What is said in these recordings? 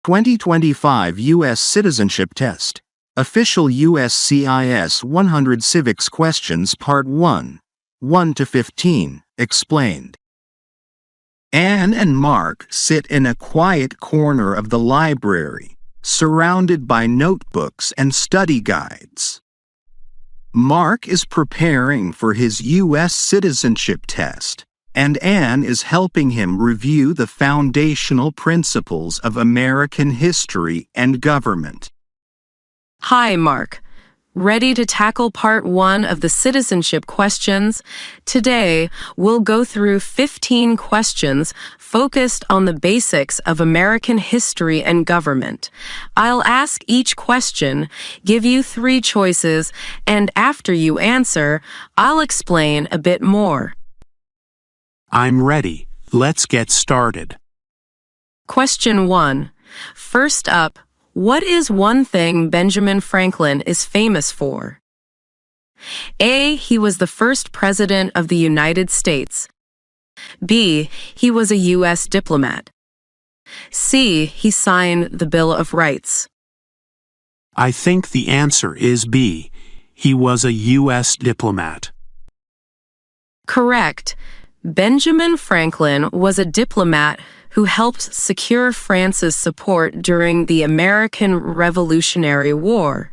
2025 US Citizenship Test. Official USCIS 100 Civics Questions Part 1. 1 to 15. Explained. Anne and Mark sit in a quiet corner of the library, surrounded by notebooks and study guides. Mark is preparing for his US Citizenship Test, and Anne is helping him review the foundational principles of American history and government. Hi, Mark. Ready to tackle part 1 of the citizenship questions? Today, we'll go through 15 questions focused on the basics of American history and government. I'll ask each question, give you 3 choices, and after you answer, I'll explain a bit more. I'm ready. Let's get started. Question 1. First up, what is one thing Benjamin Franklin is famous for? A. He was the first president of the United States. B. He was a U.S. diplomat. C. He signed the Bill of Rights. I think the answer is B. He was a U.S. diplomat. Correct. Benjamin Franklin was a diplomat who helped secure France's support during the American Revolutionary War.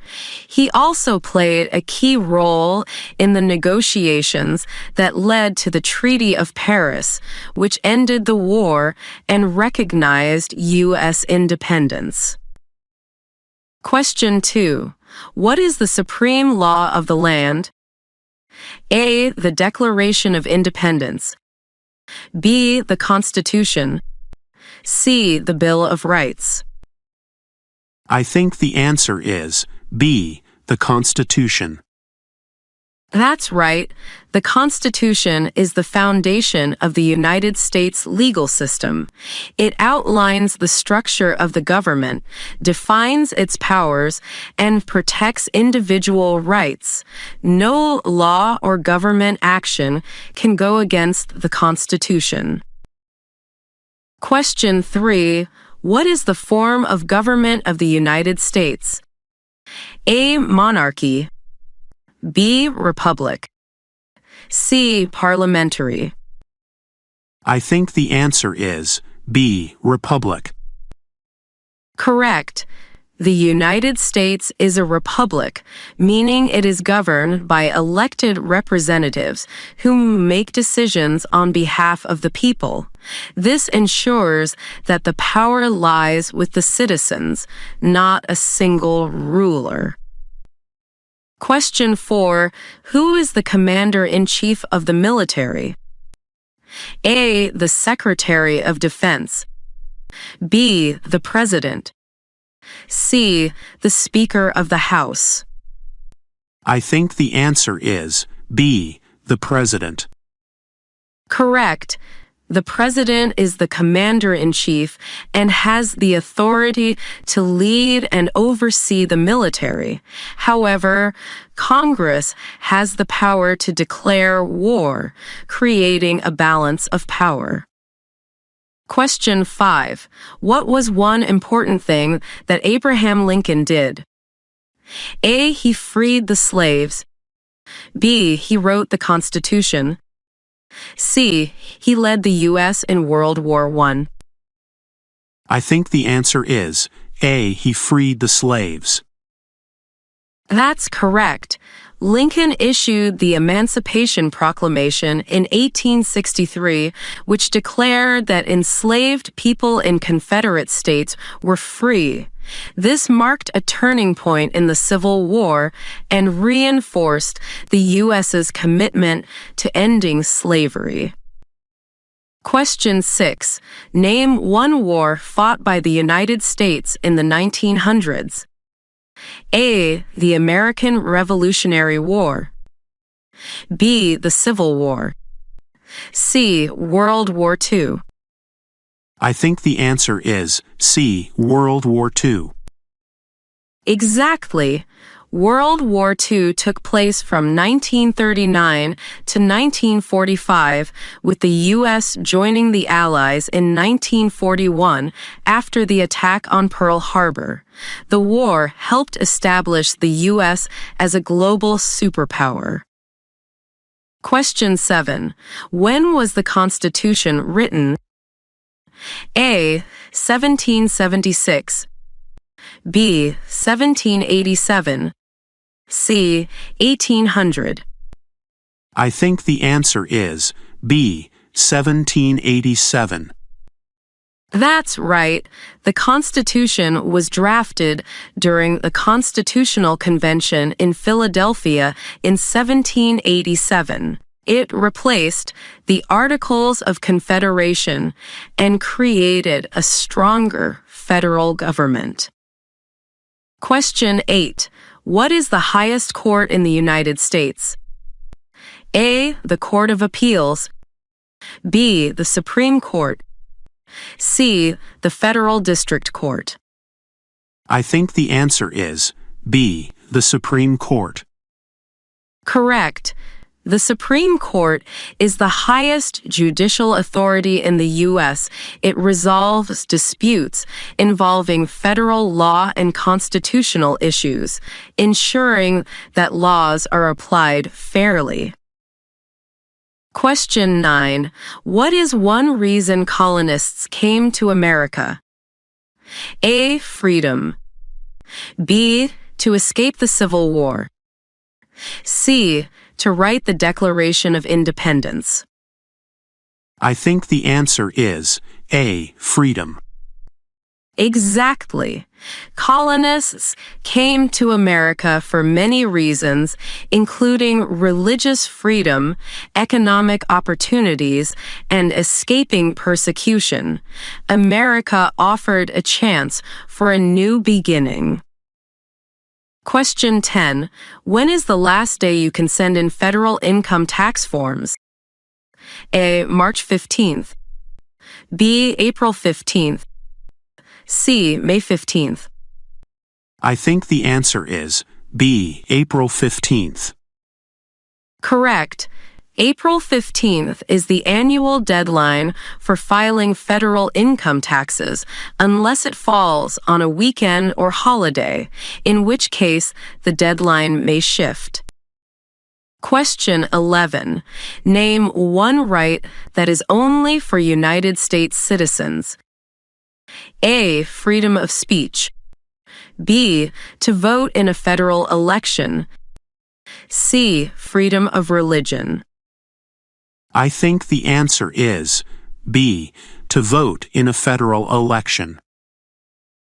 He also played a key role in the negotiations that led to the Treaty of Paris, which ended the war and recognized U.S. independence. Question 2. What is the supreme law of the land? A. The Declaration of Independence. B. The Constitution. C. The Bill of Rights. I think the answer is B. The Constitution. That's right. The Constitution is the foundation of the United States legal system. It outlines the structure of the government, defines its powers, and protects individual rights. No law or government action can go against the Constitution. Question 3. What is the form of government of the United States? A. Monarchy. B. Republic. C. Parliamentary. I think the answer is B. Republic. Correct. The United States is a republic, meaning it is governed by elected representatives who make decisions on behalf of the people. This ensures that the power lies with the citizens, not a single ruler. Question 4. Who is the Commander-in-Chief of the military? A. The Secretary of Defense. B. The President. C. The Speaker of the House. I think the answer is B. The President. Correct. The President is the Commander-in-Chief and has the authority to lead and oversee the military. However, Congress has the power to declare war, creating a balance of power. Question 5. What was one important thing that Abraham Lincoln did? A. He freed the slaves. B. He wrote the Constitution. C. He led the U.S. in World War I. I think the answer is A. He freed the slaves. That's correct. Lincoln issued the Emancipation Proclamation in 1863, which declared that enslaved people in Confederate states were free. This marked a turning point in the Civil War and reinforced the U.S.'s commitment to ending slavery. Question 6. Name one war fought by the United States in the 1900s. A. The American Revolutionary War. B. The Civil War. C. World War II. I think the answer is C. World War II. Exactly. World War II took place from 1939 to 1945, with the U.S. joining the Allies in 1941 after the attack on Pearl Harbor. The war helped establish the U.S. as a global superpower. Question 7. When was the Constitution written? A. 1776. B. 1787. C. 1800. I think the answer is B. 1787. That's right. The Constitution was drafted during the Constitutional Convention in Philadelphia in 1787. It replaced the Articles of Confederation and created a stronger federal government. Question 8. What is the highest court in the United States? A. The Court of Appeals. B. The Supreme Court. C. The Federal District Court. I think the answer is B. The Supreme Court. Correct. The Supreme Court is the highest judicial authority in the U.S. It resolves disputes involving federal law and constitutional issues, ensuring that laws are applied fairly. Question 9. What is one reason colonists came to America? A. Freedom. B. To escape the Civil War. C. To write the Declaration of Independence. I think the answer is A. Freedom. Exactly. Colonists came to America for many reasons, including religious freedom, economic opportunities, and escaping persecution. America offered a chance for a new beginning. Question 10. When is the last day you can send in federal income tax forms? A. March 15th. B. April 15th. C. May 15th. I think the answer is B. April 15th. Correct. April 15th is the annual deadline for filing federal income taxes, unless it falls on a weekend or holiday, in which case the deadline may shift. Question 11. Name one right that is only for United States citizens. A. Freedom of speech. B. To vote in a federal election. C. Freedom of religion. I think the answer is B. To vote in a federal election.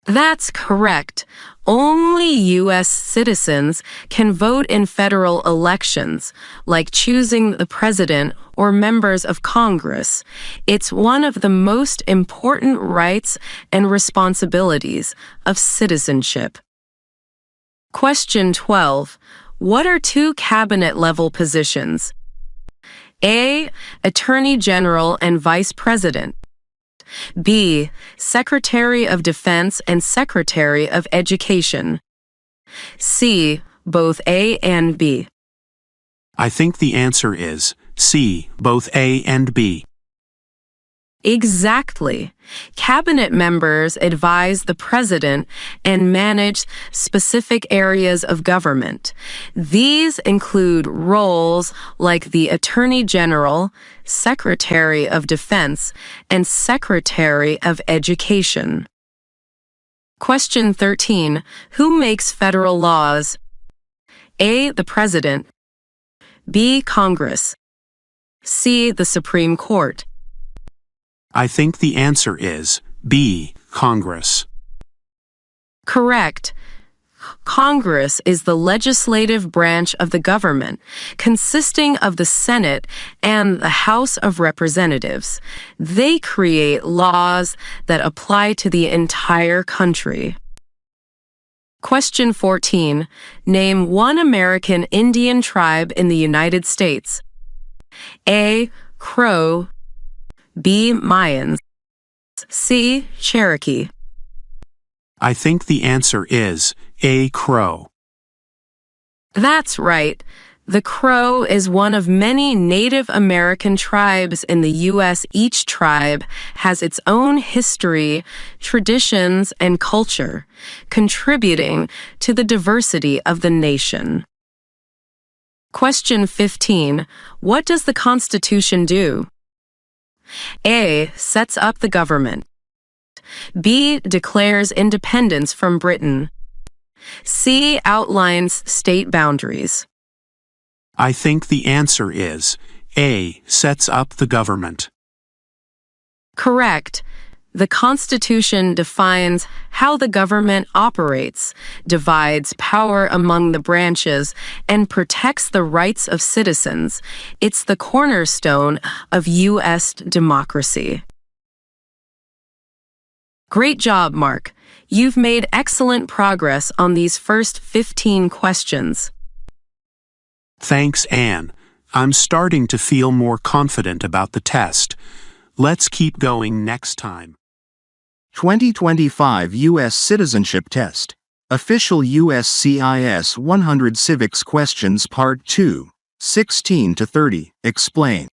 That's correct. Only U.S. citizens can vote in federal elections, like choosing the president or members of Congress. It's one of the most important rights and responsibilities of citizenship. Question 12. What are two cabinet-level positions? A. Attorney General and Vice President. B. Secretary of Defense and Secretary of Education. C. Both A and B. I think the answer is C. Both A and B. Exactly. Cabinet members advise the president and manage specific areas of government. These include roles like the Attorney General, Secretary of Defense, and Secretary of Education. Question 13. Who makes federal laws? A. The President. B. Congress. C. The Supreme Court. I think the answer is B. Congress. Correct. Congress is the legislative branch of the government, consisting of the Senate and the House of Representatives. They create laws that apply to the entire country. Question 14. Name one American Indian tribe in the United States. A. Crow. B. Mayans. C. Cherokee. I think the answer is A. Crow. That's right. The Crow is one of many Native American tribes in the U.S. Each tribe has its own history, traditions, and culture, contributing to the diversity of the nation. Question 15. What does the Constitution do? A. Sets up the government. B. Declares independence from Britain. C. Outlines state boundaries. I think the answer is A. Sets up the government. Correct. The Constitution defines how the government operates, divides power among the branches, and protects the rights of citizens. It's the cornerstone of U.S. democracy. Great job, Mark. You've made excellent progress on these first 15 questions. Thanks, Anne. I'm starting to feel more confident about the test. Let's keep going next time. 2025 US Citizenship Test. Official USCIS 100 Civics Questions Part 2, 16 to 30. Explain.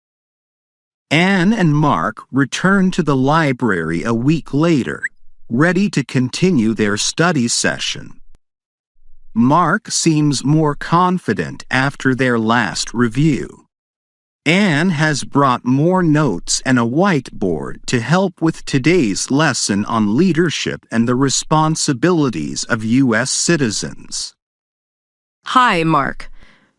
Anne and Mark returned to the library a week later, ready to continue their study session. Mark seems more confident after their last review. Anne has brought more notes and a whiteboard to help with today's lesson on leadership and the responsibilities of U.S. citizens. Hi, Mark.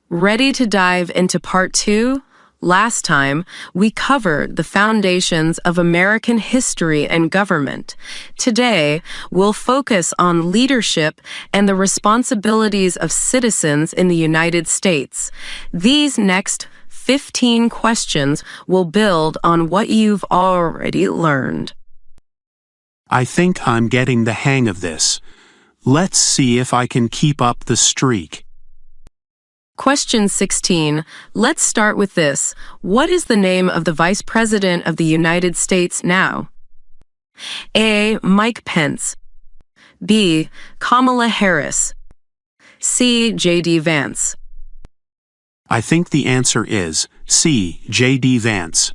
Ready to dive into Part 2? Last time, we covered the foundations of American history and government. Today, we'll focus on leadership and the responsibilities of citizens in the United States. These next 15 questions will build on what you've already learned. I think I'm getting the hang of this. Let's see if I can keep up the streak. Question 16. Let's start with this. What is the name of the Vice President of the United States now? A. Mike Pence. B. Kamala Harris. C. J.D. Vance. I think the answer is C. J.D. Vance.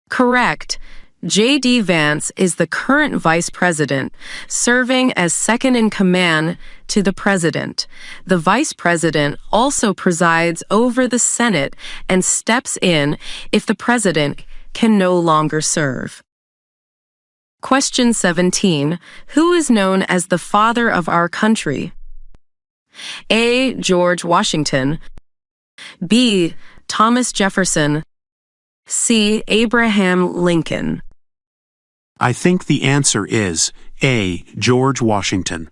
Correct. J.D. Vance is the current vice president, serving as second in command to the president. The vice president also presides over the Senate and steps in if the president can no longer serve. Question 17. Who is known as the father of our country? A. George Washington. B. Thomas Jefferson. C. Abraham Lincoln. I think the answer is A. George Washington.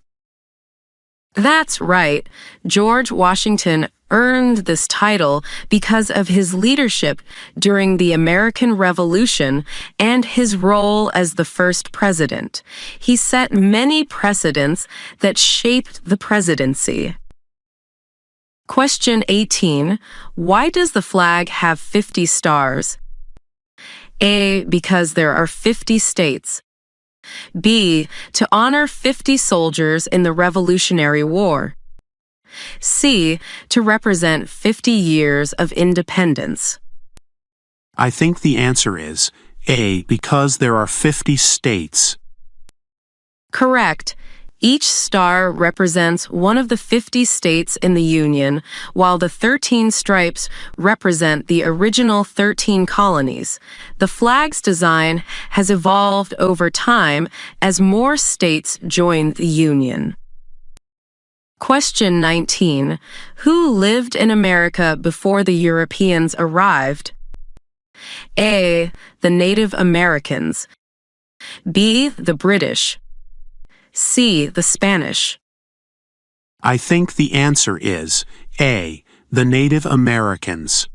That's right. George Washington earned this title because of his leadership during the American Revolution and his role as the first president. He set many precedents that shaped the presidency. Question 18. Why does the flag have 50 stars? A. Because there are 50 states. B. To honor 50 soldiers in the Revolutionary War. C. To represent 50 years of independence. I think the answer is A. Because there are 50 states. Correct. Each star represents one of the 50 states in the Union, while the 13 stripes represent the original 13 colonies. The flag's design has evolved over time as more states joined the Union. Question 19. Who lived in America before the Europeans arrived? A. The Native Americans. B. The British. C. The Spanish. I think the answer is A. The Native Americans.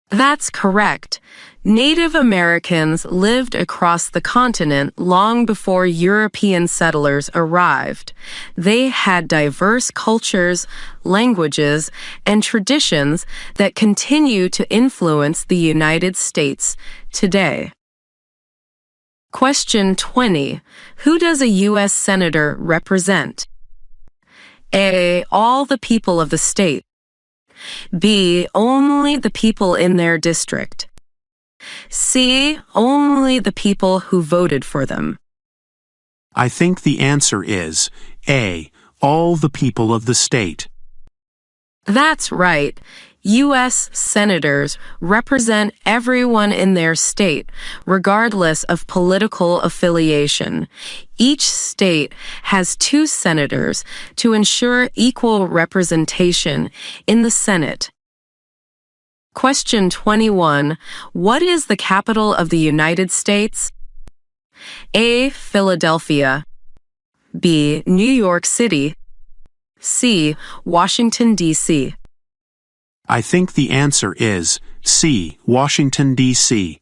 That's correct. Native Americans lived across the continent long before European settlers arrived. They had diverse cultures, languages, and traditions that continue to influence the United States today. Question 20. Who does a U.S. Senator represent? A. All the people of the state. B. Only the people in their district. C. Only the people who voted for them. I think the answer is A. All the people of the state. That's right. U.S. senators represent everyone in their state, regardless of political affiliation. Each state has 2 senators to ensure equal representation in the Senate. Question 21. What is the capital of the United States? A. Philadelphia. B. New York City. C. Washington, D.C. I think the answer is C. Washington, D.C.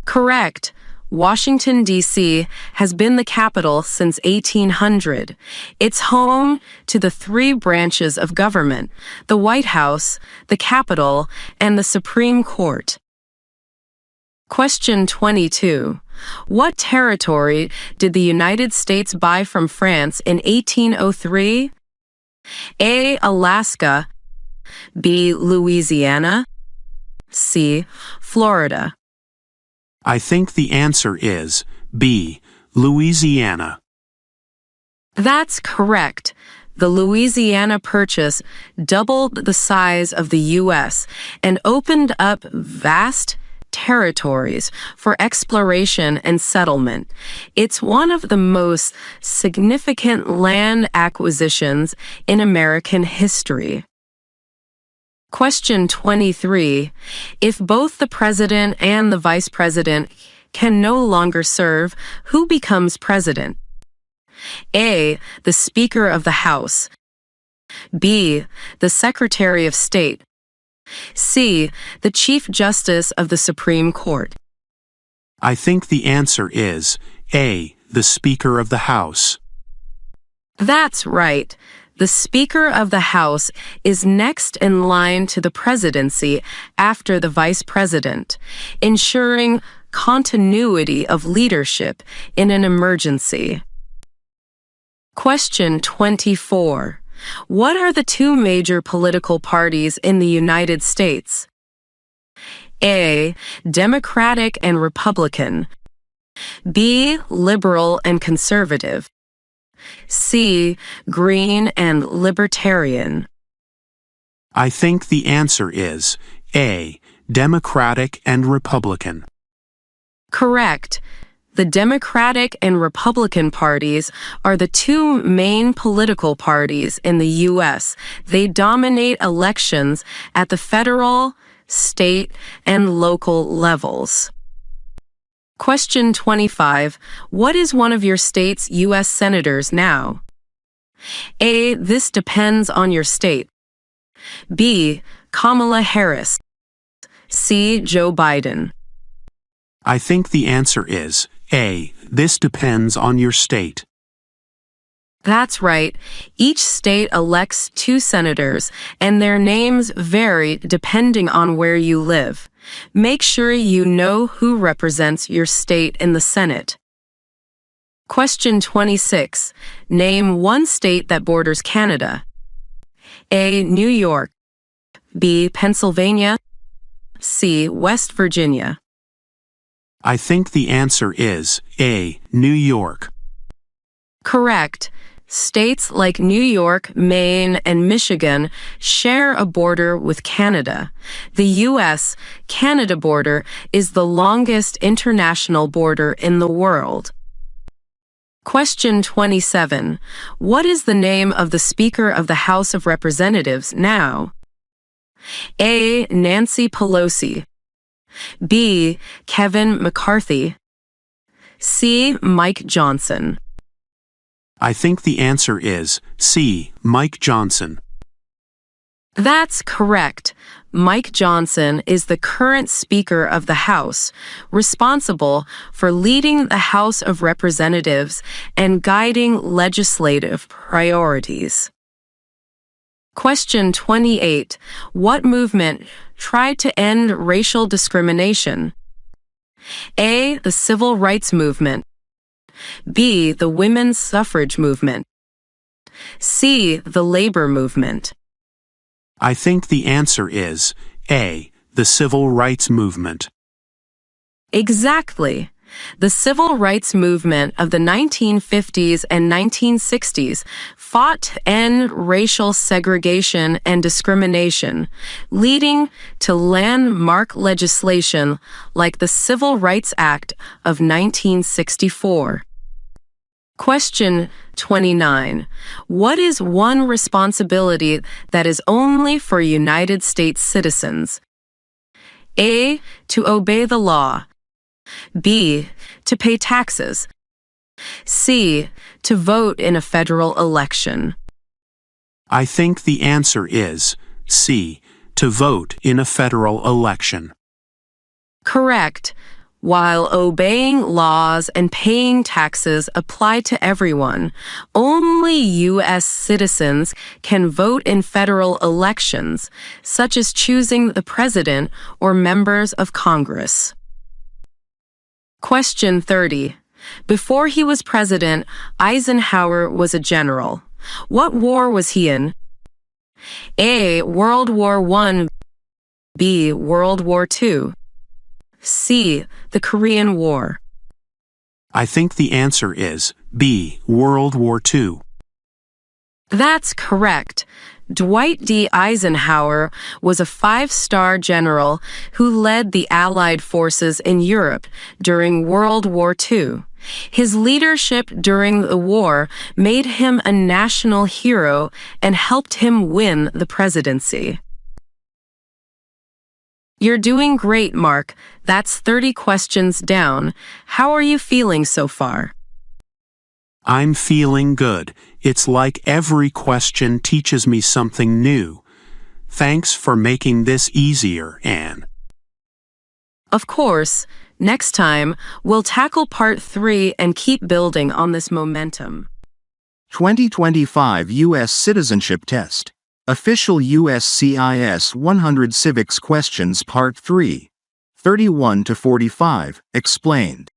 Correct. Washington, D.C. has been the capital since 1800. It's home to the 3 branches of government: the White House, the Capitol, and the Supreme Court. Question 22. What territory did the United States buy from France in 1803? A. Alaska. B. Louisiana. C. Florida. I think the answer is B. Louisiana. That's correct. The Louisiana Purchase doubled the size of the U.S. and opened up vast territories for exploration and settlement. It's one of the most significant land acquisitions in American history. Question 23. If both the president and the vice president can no longer serve, who becomes president? A. The Speaker of the House. B. The Secretary of State. C. The Chief Justice of the Supreme Court. I think the answer is A. The Speaker of the House. That's right. The Speaker of the House is next in line to the presidency after the vice president, ensuring continuity of leadership in an emergency. Question 24. What are the 2 major political parties in the United States? A. Democratic and Republican. B. Liberal and Conservative. C. Green and Libertarian. I think the answer is A. Democratic and Republican. Correct. The Democratic and Republican parties are the 2 main political parties in the U.S. They dominate elections at the federal, state, and local levels. Question 25. What is one of your state's U.S. senators now? A. This depends on your state. B. Kamala Harris. C. Joe Biden. I think the answer is A. This depends on your state. That's right. Each state elects 2 senators, and their names vary depending on where you live. Make sure you know who represents your state in the Senate. Question 26. Name 1 state that borders Canada. A. New York. B. Pennsylvania. C. West Virginia. I think the answer is A. New York. Correct. States like New York, Maine, and Michigan share a border with Canada. The U.S.-Canada border is the longest international border in the world. Question 27. What is the name of the Speaker of the House of Representatives now? A. Nancy Pelosi. B. Kevin McCarthy. C. Mike Johnson. I think the answer is C. Mike Johnson. That's correct. Mike Johnson is the current Speaker of the House, responsible for leading the House of Representatives and guiding legislative priorities. Question 28. What movement tried to end racial discrimination? A. The Civil Rights Movement. B. The Women's Suffrage Movement. C. The labor movement. I think the answer is A. The civil rights movement. Exactly. The civil rights movement of the 1950s and 1960s fought to end racial segregation and discrimination, leading to landmark legislation like the Civil Rights Act of 1964. Question 29. What is one responsibility that is only for United States citizens? A. To obey the law. B. To pay taxes. C. To vote in a federal election. I think the answer is C. To vote in a federal election. Correct. While obeying laws and paying taxes apply to everyone, only U.S. citizens can vote in federal elections, such as choosing the president or members of Congress. Question 30. Before he was president, Eisenhower was a general. What war was he in? A. World War I. B. World War II. C. The Korean War. I think the answer is B. World War II. That's correct. Dwight D. Eisenhower was a five-star general who led the Allied forces in Europe during World War II. His leadership during the war made him a national hero and helped him win the presidency. You're doing great, Mark. That's 30 questions down. How are you feeling so far? I'm feeling good. It's like every question teaches me something new. Thanks for making this easier, Anne. Of course. Next time, we'll tackle part 3 and keep building on this momentum. 2025 US Citizenship Test. Official USCIS 100 Civics Questions Part 3. 31 to 45, explained.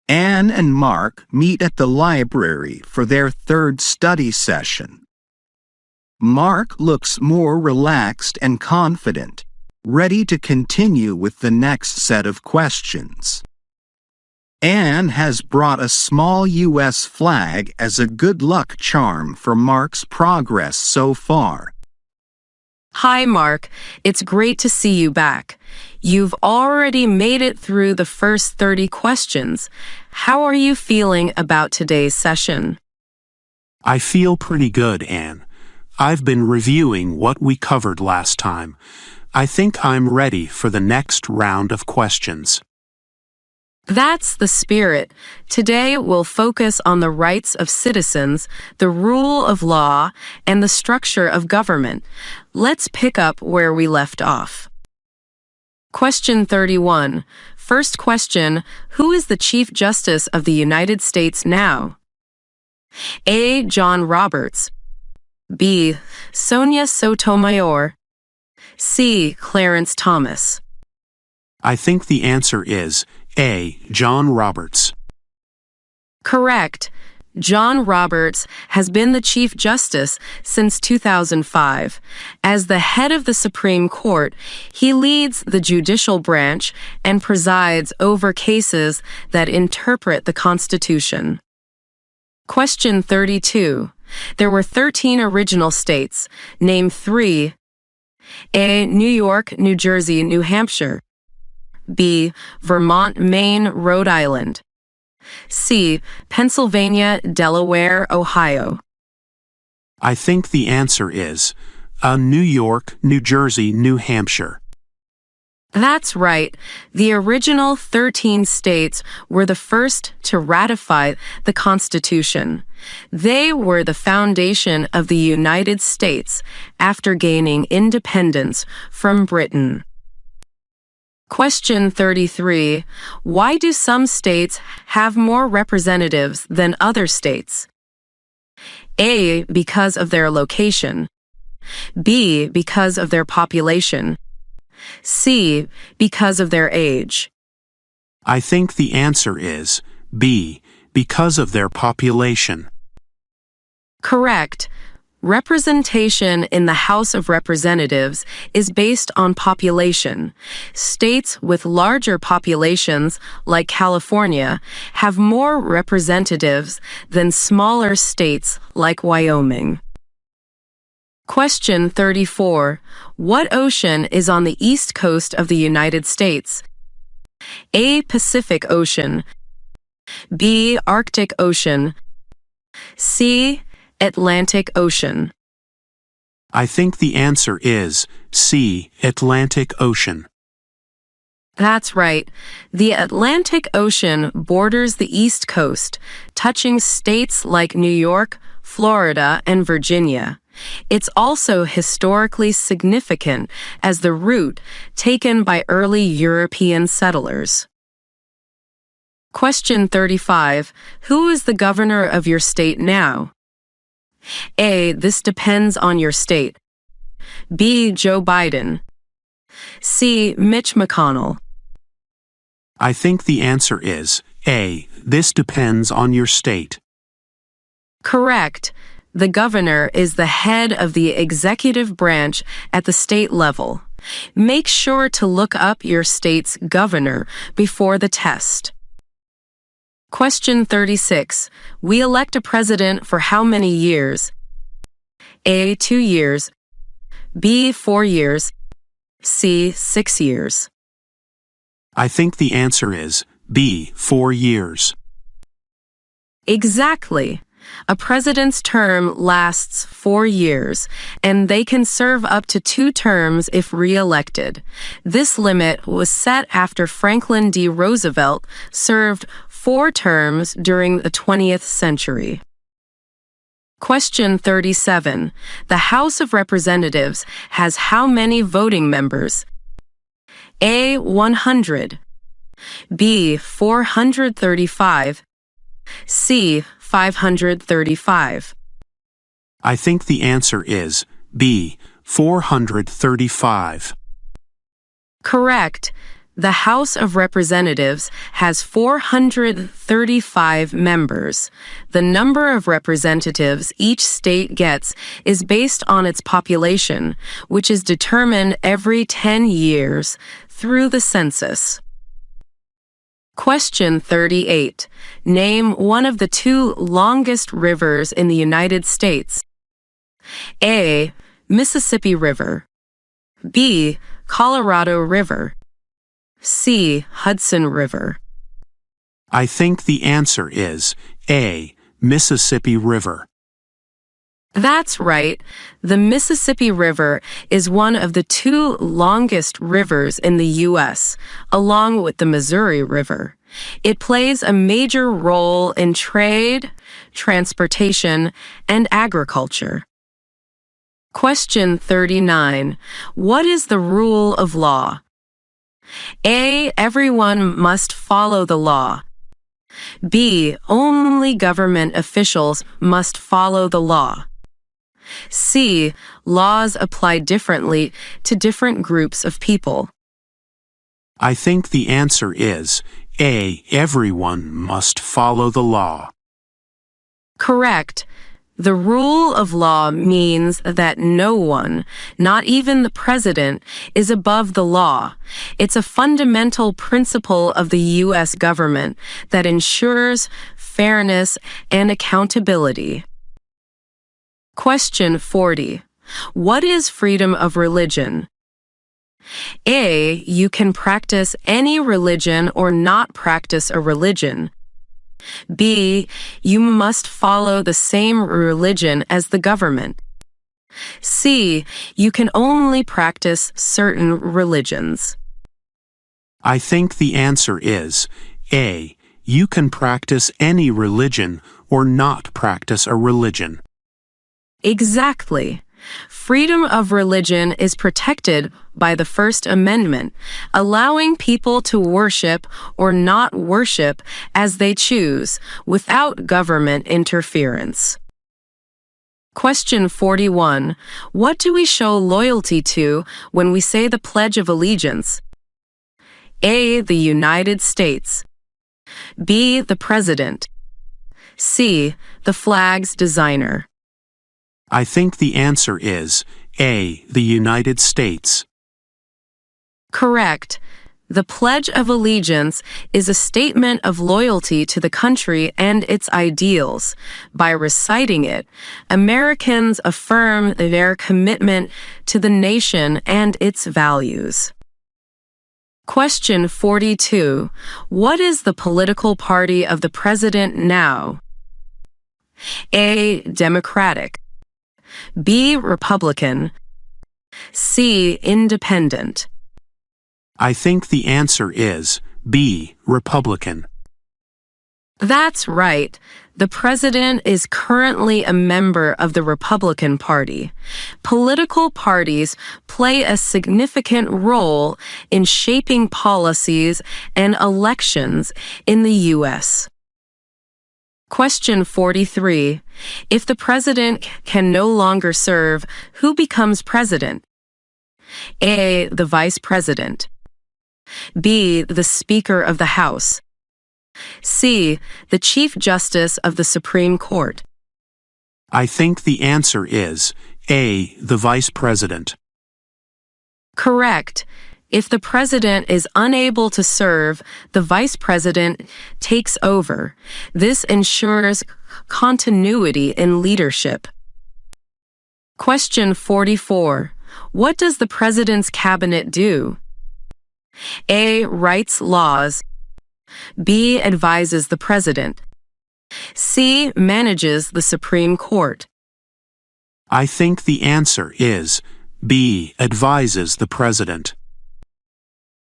Anne and Mark meet at the library for their third study session. Mark looks more relaxed and confident, ready to continue with the next set of questions. Anne has brought a small U.S. flag as a good luck charm for Mark's progress so far. Hi, Mark. It's great to see you back. You've already made it through the first 30 questions. How are you feeling about today's session? I feel pretty good, Anne. I've been reviewing what we covered last time. I think I'm ready for the next round of questions. That's the spirit. Today we'll focus on the rights of citizens, the rule of law, and the structure of government. Let's pick up where we left off. Question 31. First question, who is the Chief Justice of the United States now? A. John Roberts. B. Sonia Sotomayor. C. Clarence Thomas. I think the answer is A. John Roberts. Correct. John Roberts has been the Chief Justice since 2005. As the head of the Supreme Court, he leads the judicial branch and presides over cases that interpret the Constitution. Question 32. There were 13 original states. Name 3. A. New York, New Jersey, New Hampshire. B. Vermont, Maine, Rhode Island. C. Pennsylvania, Delaware, Ohio. I think the answer is New York, New Jersey, New Hampshire. That's right. The original 13 states were the first to ratify the Constitution. They were the foundation of the United States after gaining independence from Britain. Question 33. Why do some states have more representatives than other states? A. Because of their location. B. Because of their population. C. Because of their age. I think the answer is B. Because of their population. Correct. Representation in the House of Representatives is based on population. States with larger populations, like California, have more representatives than smaller states like Wyoming. Question 34. What ocean is on the east coast of the United States? A. Pacific Ocean. B. Arctic Ocean. C. Atlantic Ocean. I think the answer is C. Atlantic Ocean. That's right. The Atlantic Ocean borders the East Coast, touching states like New York, Florida, and Virginia. It's also historically significant as the route taken by early European settlers. Question 35. Who is the governor of your state now? A. This depends on your state. B. Joe Biden. C. Mitch McConnell. I think the answer is A. This depends on your state. Correct. The governor is the head of the executive branch at the state level. Make sure to look up your state's governor before the test. Question 36. We elect a president for how many years? A. 2 years. B. 4 years. C. 6 years. I think the answer is B. 4 years. Exactly. A president's term lasts 4 years, and they can serve up to 2 terms if re-elected. This limit was set after Franklin D. Roosevelt served 4 terms during the 20th century. Question 37. The House of Representatives has how many voting members? A. 100. B. 435. C. 535. I think the answer is B. 435. Correct. The House of Representatives has 435 members. The number of representatives each state gets is based on its population, which is determined every 10 years through the census. Question 38. Name one of the 2 longest rivers in the United States. A. Mississippi River. B. Colorado River. C. Hudson River. I think the answer is A. Mississippi River. That's right. The Mississippi River is one of the 2 longest rivers in the U.S., along with the Missouri River. It plays a major role in trade, transportation, and agriculture. Question 39. What is the rule of law? A. Everyone must follow the law. B. Only government officials must follow the law. C. Laws apply differently to different groups of people. I think the answer is A. Everyone must follow the law. Correct. The rule of law means that no one, not even the president, is above the law. It's a fundamental principle of the U.S. government that ensures fairness and accountability. Question 40. What is freedom of religion? A. You can practice any religion or not practice a religion. B. You must follow the same religion as the government. C. You can only practice certain religions. I think the answer is A. You can practice any religion or not practice a religion. Exactly. Freedom of religion is protected by the First Amendment, allowing people to worship or not worship as they choose without government interference. Question 41. What do we show loyalty to when we say the Pledge of Allegiance? A. The United States. B. The President. C. The flag's designer. I think the answer is A, the United States. Correct. The Pledge of Allegiance is a statement of loyalty to the country and its ideals. By reciting it, Americans affirm their commitment to the nation and its values. Question 42. What is the political party of the president now? A. Democratic. B. Republican. C. Independent. I think the answer is B, Republican. That's right. The president is currently a member of the Republican Party. Political parties play a significant role in shaping policies and elections in the U.S. Question 43. If the president can no longer serve, who becomes president? A. The vice president. B. The Speaker of the House. C. The Chief Justice of the Supreme Court. I think the answer is A, the Vice President. Correct. If the president is unable to serve, the vice president takes over. This ensures continuity in leadership. Question 44. What does the president's cabinet do? A. Writes laws. B. Advises the president. C. Manages the Supreme Court. I think the answer is B, advises the president.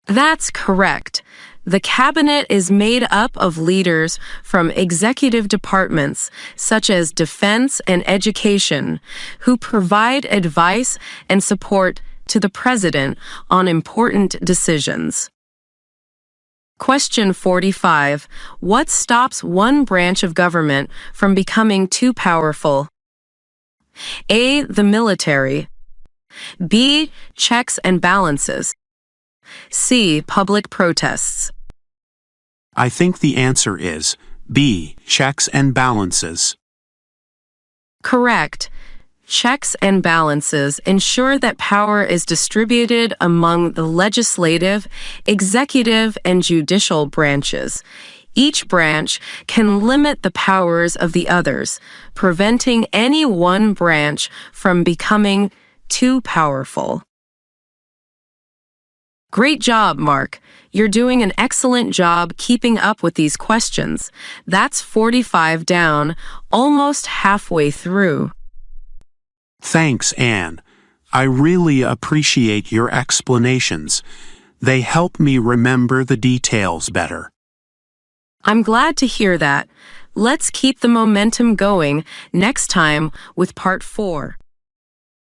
That's correct. The cabinet is made up of leaders from executive departments such as defense and education who provide advice and support to the president on important decisions. Question 45. What stops one branch of government from becoming too powerful? A. The military. B. Checks and balances. C. Public protests. I think the answer is B, checks and balances. Correct. Checks and balances ensure that power is distributed among the legislative, executive, and judicial branches. Each branch can limit the powers of the others, preventing any one branch from becoming too powerful. Great job, Mark. You're doing an excellent job keeping up with these questions. That's 45 down, almost halfway through. Thanks, Anne. I really appreciate your explanations. They help me remember the details better. I'm glad to hear that. Let's keep the momentum going next time with Part 4.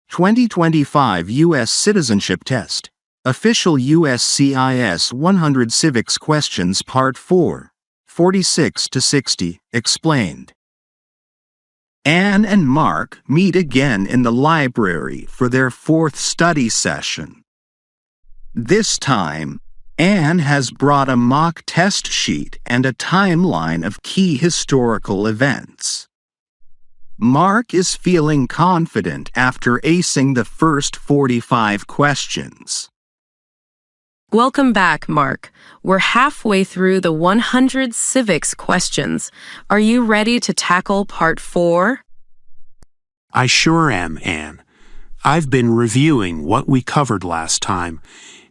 2025 US Citizenship Test. Official USCIS 100 Civics Questions Part 4. 46 to 60. Explained. Anne and Mark meet again in the library for their fourth study session. This time, Anne has brought a mock test sheet and a timeline of key historical events. Mark is feeling confident after acing the first 45 questions. Welcome back, Mark. We're halfway through the 100 civics questions. Are you ready to tackle Part 4? I sure am, Anne. I've been reviewing what we covered last time,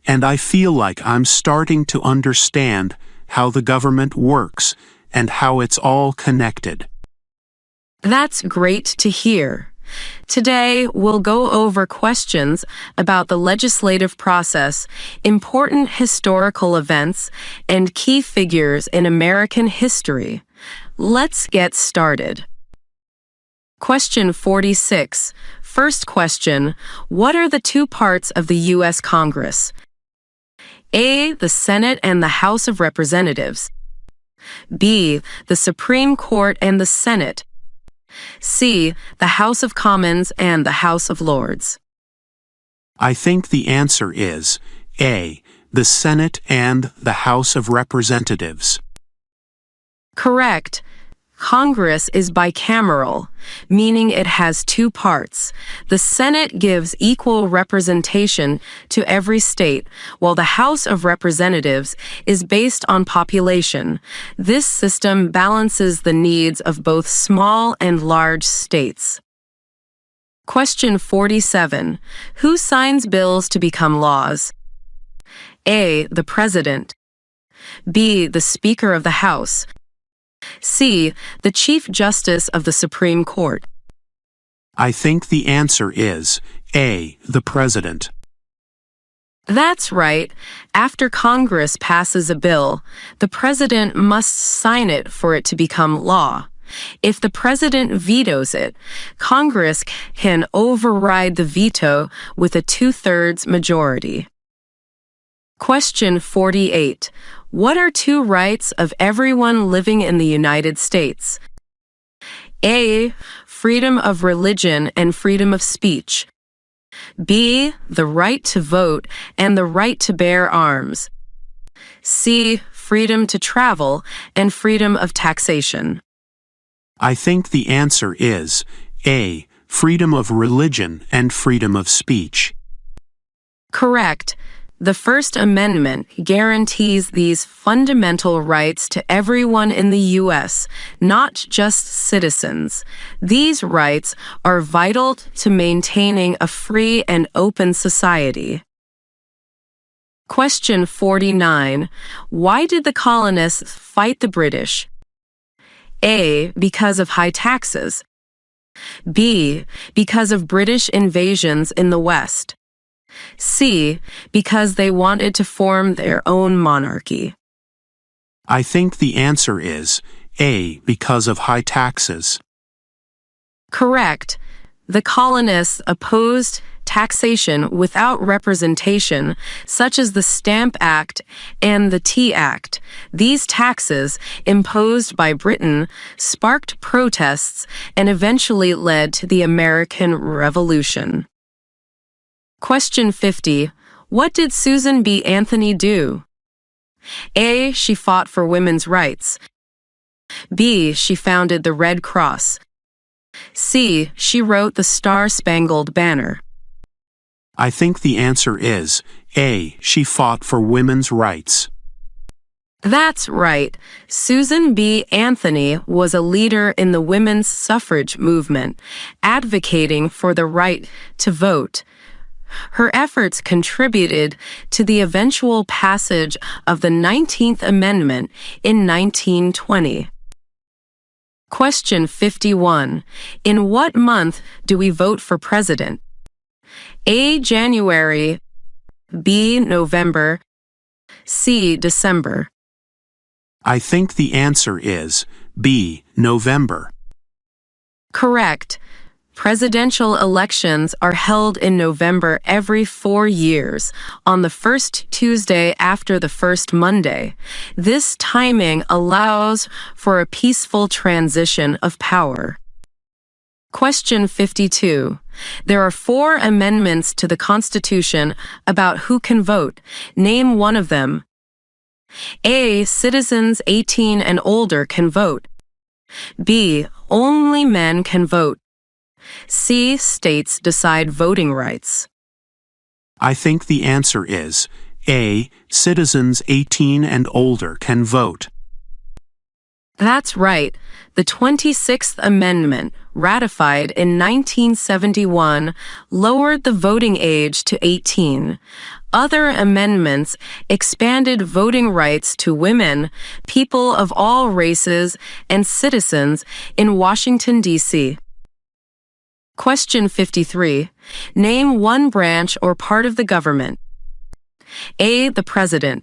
and I feel like I'm starting to understand how the government works and how it's all connected. That's great to hear. Today, we'll go over questions about the legislative process, important historical events, and key figures in American history. Let's get started. Question 46. First question, what are the two parts of the U.S. Congress? A. The Senate and the House of Representatives. B. The Supreme Court and the Senate. C. The House of Commons and the House of Lords. I think the answer is A, the Senate and the House of Representatives. Correct. Congress is bicameral, meaning it has two parts. The Senate gives equal representation to every state, while the House of Representatives is based on population. This system balances the needs of both small and large states. Question 47. Who signs bills to become laws? A. The President. B. The Speaker of the House. C. The Chief Justice of the Supreme Court. I think the answer is A. The President. That's right. After Congress passes a bill, the President must sign it for it to become law. If the President vetoes it, Congress can override the veto with a 2/3 majority. Question 48. What are two rights of everyone living in the United States? A. Freedom of religion and freedom of speech. B. The right to vote and the right to bear arms. C. Freedom to travel and freedom of taxation. I think the answer is A. Freedom of religion and freedom of speech. Correct. The First Amendment guarantees these fundamental rights to everyone in the U.S., not just citizens. These rights are vital to maintaining a free and open society. Question 49. Why did the colonists fight the British? A. Because of high taxes. B. Because of British invasions in the West. C. Because they wanted to form their own monarchy. I think the answer is A. Because of high taxes. Correct. The colonists opposed taxation without representation, such as the Stamp Act and the Tea Act. These taxes, imposed by Britain, sparked protests and eventually led to the American Revolution. Question 50. What did Susan B. Anthony do? A. She fought for women's rights. B. She founded the Red Cross. C. She wrote the Star-Spangled Banner. I think the answer is A. She fought for women's rights. That's right. Susan B. Anthony was a leader in the women's suffrage movement, advocating for the right to vote. Her efforts contributed to the eventual passage of the 19th Amendment in 1920. Question 51. In what month do we vote for president? A. January. B. November. C. December. I think the answer is B. November. Correct. Presidential elections are held in November every 4 years, on the first Tuesday after the first Monday. This timing allows for a peaceful transition of power. Question 52. There are 4 amendments to the Constitution about who can vote. Name one of them. A. Citizens 18 and older can vote. B. Only men can vote. C. States decide voting rights. I think the answer is A. Citizens 18 and older can vote. That's right. The 26th Amendment, ratified in 1971, lowered the voting age to 18. Other amendments expanded voting rights to women, people of all races, and citizens in Washington, D.C. Question 53. Name one branch or part of the government. A. The President.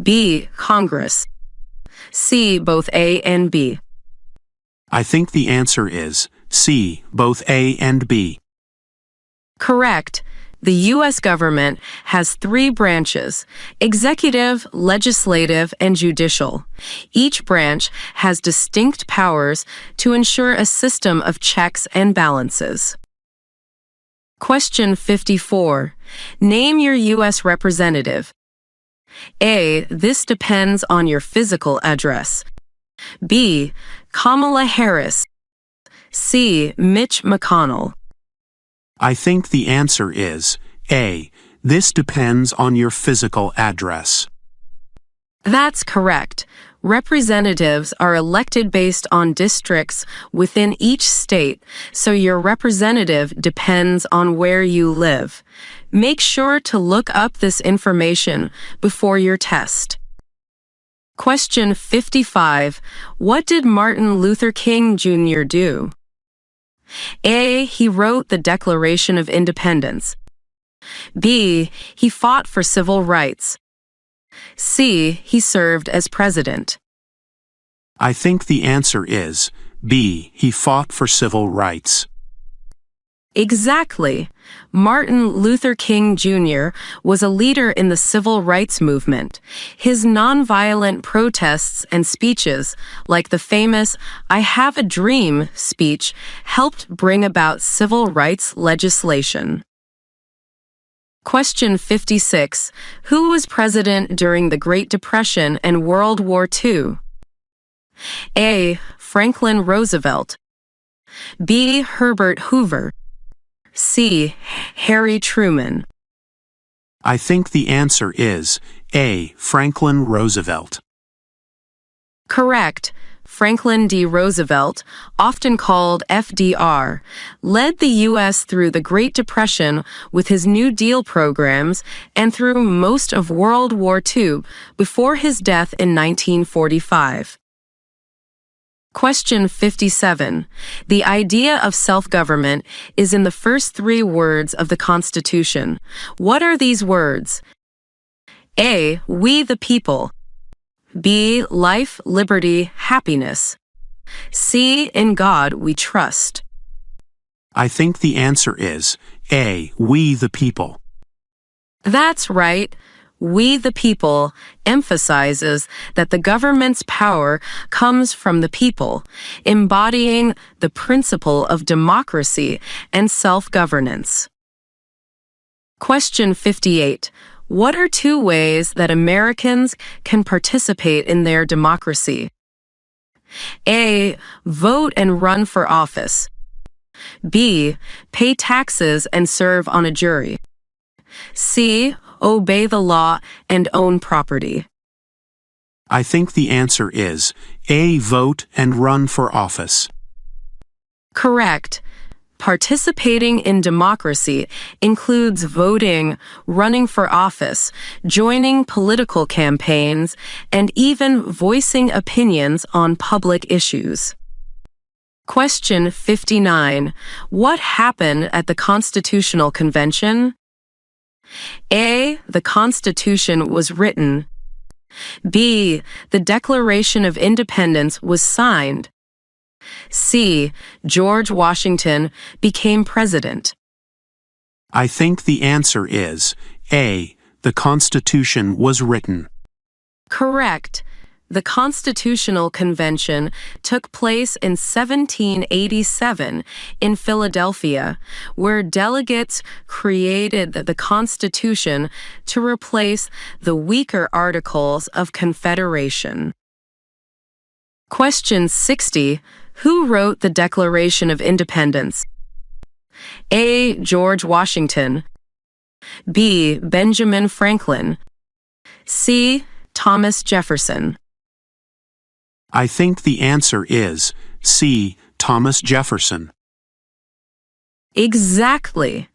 B. Congress. C. Both A and B. I think the answer is C. Both A and B. Correct. The U.S. government has 3 branches: executive, legislative, and judicial. Each branch has distinct powers to ensure a system of checks and balances. Question 54. Name your U.S. representative. A. This depends on your physical address. B. Kamala Harris. C. Mitch McConnell. I think the answer is A. This depends on your physical address. That's correct. Representatives are elected based on districts within each state, so your representative depends on where you live. Make sure to look up this information before your test. Question 55. What did Martin Luther King Jr. do? A. He wrote the Declaration of Independence. B. He fought for civil rights. C. He served as president. I think the answer is B. He fought for civil rights. Exactly. Martin Luther King Jr. was a leader in the civil rights movement. His nonviolent protests and speeches, like the famous "I Have a Dream" speech, helped bring about civil rights legislation. Question 56. Who was president during the Great Depression and World War II? A. Franklin Roosevelt. B. Herbert Hoover. C. Harry Truman. I think the answer is A. Franklin Roosevelt. Correct. Franklin D. Roosevelt, often called FDR, led the U.S. through the Great Depression with his New Deal programs and through most of World War II before his death in 1945. Question 57. The idea of self-government is in the first 3 words of the Constitution. What are these words? A. We the people. B. Life, liberty, happiness. C. In God we trust. I think the answer is A. We the people. That's right. We the people emphasizes that the government's power comes from the people, embodying the principle of democracy and self-governance. Question 58. What are 2 ways that Americans can participate in their democracy? A. Vote and run for office. B. Pay taxes and serve on a jury. C. Obey the law and own property. I think the answer is A. Vote and run for office. Correct. Participating in democracy includes voting, running for office, joining political campaigns, and even voicing opinions on public issues. Question 59. What happened at the Constitutional Convention? A. The Constitution was written. B. The Declaration of Independence was signed. C. George Washington became president. I think the answer is A. The Constitution was written. Correct. The Constitutional Convention took place in 1787 in Philadelphia, where delegates created the Constitution to replace the weaker Articles of Confederation. Question 60. Who wrote the Declaration of Independence? A. George Washington. B. Benjamin Franklin. C. Thomas Jefferson. I think the answer is C. Thomas Jefferson. Exactly.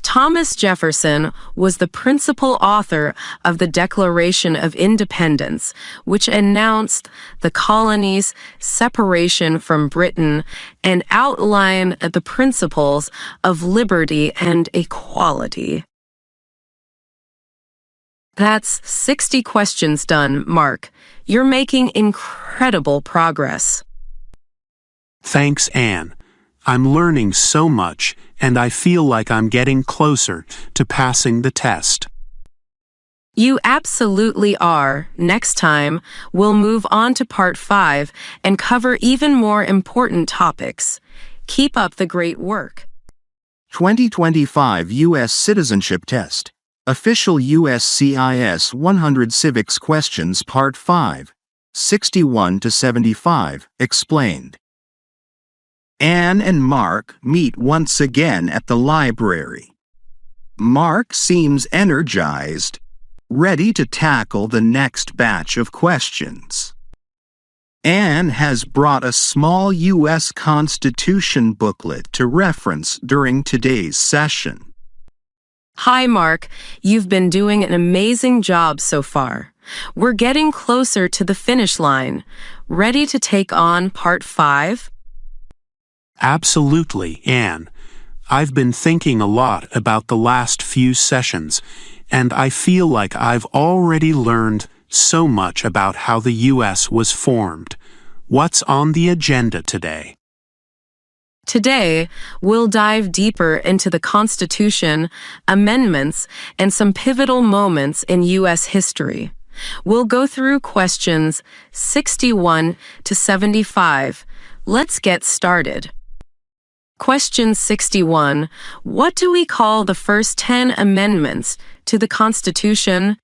Thomas Jefferson was the principal author of the Declaration of Independence, which announced the colonies' separation from Britain and outlined the principles of liberty and equality. That's 60 questions done, Mark. You're making incredible progress. Thanks, Anne. I'm learning so much, and I feel like I'm getting closer to passing the test. You absolutely are. Next time, we'll move on to Part 5 and cover even more important topics. Keep up the great work. 2025 US Citizenship Test. Official USCIS 100 Civics Questions Part 5. 61 to 75, explained. Anne and Mark meet once again at the library. Mark seems energized, ready to tackle the next batch of questions. Anne has brought a small U.S. Constitution booklet to reference during today's session. Hi, Mark. You've been doing an amazing job so far. We're getting closer to the finish line. Ready to take on Part 5? Absolutely, Anne. I've been thinking a lot about the last few sessions, and I feel like I've already learned so much about how the U.S. was formed. What's on the agenda today? Today, we'll dive deeper into the Constitution, amendments, and some pivotal moments in U.S. history. We'll go through questions 61 to 75. Let's get started. Question 61. What do we call the first 10 amendments to the Constitution?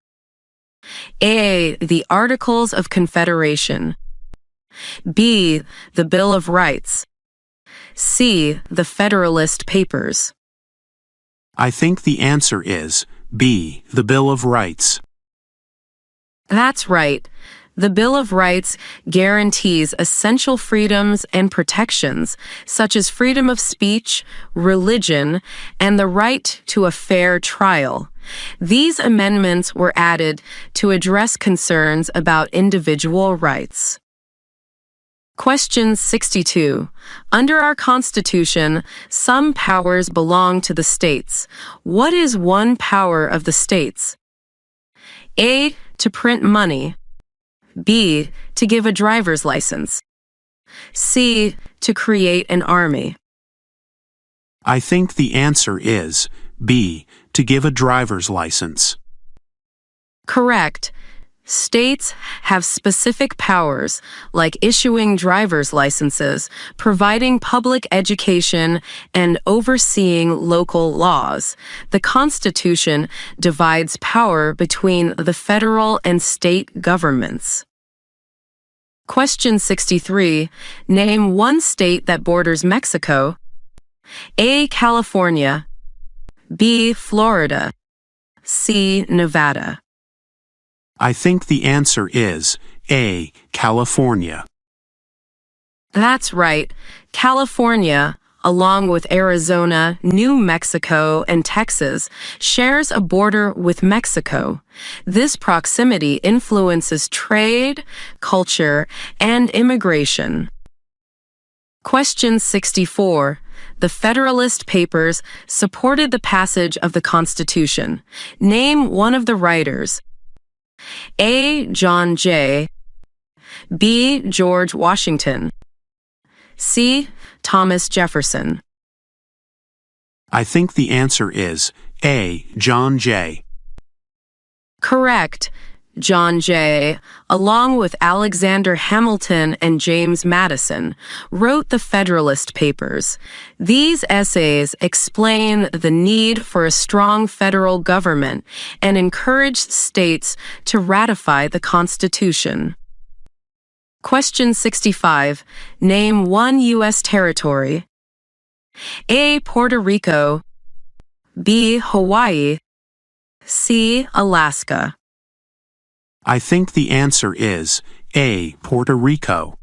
A. The Articles of Confederation. B. The Bill of Rights. C. The Federalist Papers. I think the answer is B. The Bill of Rights. That's right. The Bill of Rights guarantees essential freedoms and protections, such as freedom of speech, religion, and the right to a fair trial. These amendments were added to address concerns about individual rights. Question 62. Under our Constitution, some powers belong to the states. What is one power of the states? A. To print money. B. To give a driver's license. C. To create an army. I think the answer is B. To give a driver's license. Correct. States have specific powers, like issuing driver's licenses, providing public education, and overseeing local laws. The Constitution divides power between the federal and state governments. Question 63. Name one state that borders Mexico. A. California. B. Florida. C. Nevada. I think the answer is A. California. That's right. California, along with Arizona, New Mexico, and Texas, shares a border with Mexico. This proximity influences trade, culture, and immigration. Question 64. The Federalist Papers supported the passage of the Constitution. Name one of the writers. A. John Jay. B. George Washington. C. Thomas Jefferson. I think the answer is A. John Jay. Correct. John Jay, along with Alexander Hamilton and James Madison, wrote the Federalist Papers. These essays explain the need for a strong federal government and encouraged states to ratify the Constitution. Question 65. Name one U.S. territory. A. Puerto Rico. B. Hawaii. C. Alaska. I think the answer is A. Puerto Rico.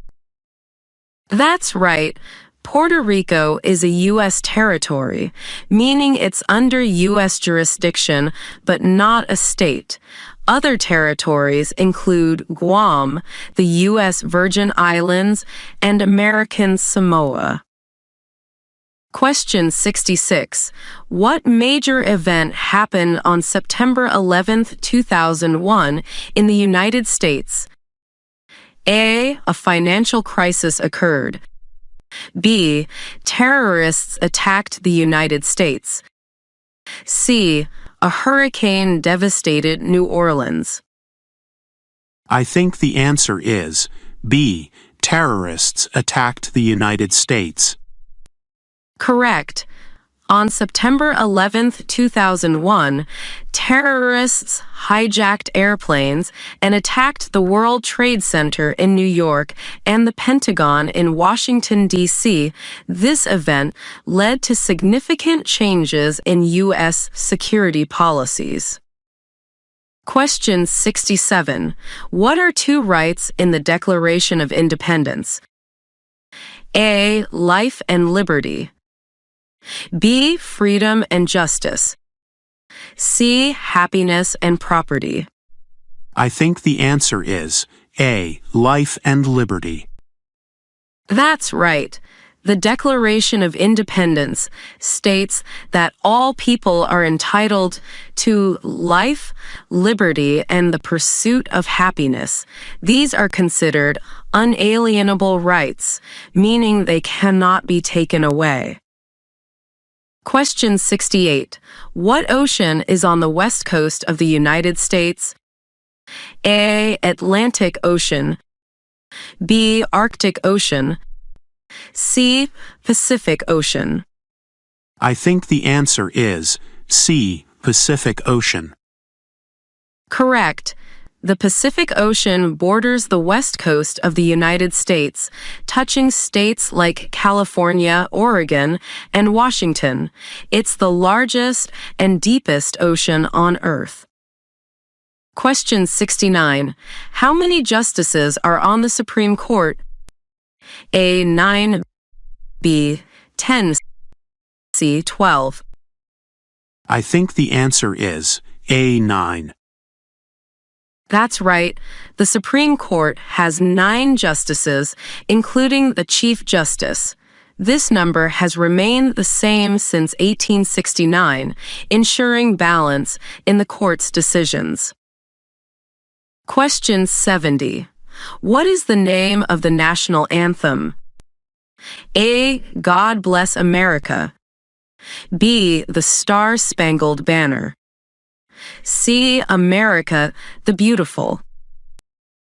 That's right. Puerto Rico is a U.S. territory, meaning it's under U.S. jurisdiction, but not a state. Other territories include Guam, the U.S. Virgin Islands, and American Samoa. Question 66. What major event happened on September 11, 2001 in the United States? A. A financial crisis occurred. B. Terrorists attacked the United States. C. A hurricane devastated New Orleans. I think the answer is B. Terrorists attacked the United States. Correct. On September 11, 2001, terrorists hijacked airplanes and attacked the World Trade Center in New York and the Pentagon in Washington, D.C. This event led to significant changes in U.S. security policies. Question 67. What are two rights in the Declaration of Independence? A. Life and liberty. B. Freedom and justice. C. Happiness and property. I think the answer is A. Life and liberty. That's right. The Declaration of Independence states that all people are entitled to life, liberty, and the pursuit of happiness. These are considered unalienable rights, meaning they cannot be taken away. Question 68. What ocean is on the west coast of the United States? A. Atlantic Ocean. B. Arctic Ocean. C. Pacific Ocean. I think the answer is C. Pacific Ocean. Correct. The Pacific Ocean borders the west coast of the United States, touching states like California, Oregon, and Washington. It's the largest and deepest ocean on Earth. Question 69. How many justices are on the Supreme Court? A. 9. B. 10. C. 12. I think the answer is A. 9. That's right. The Supreme Court has 9 justices, including the Chief Justice. This number has remained the same since 1869, ensuring balance in the court's decisions. Question 70. What is the name of the national anthem? A. God Bless America. B. The Star-Spangled Banner. C. America the Beautiful.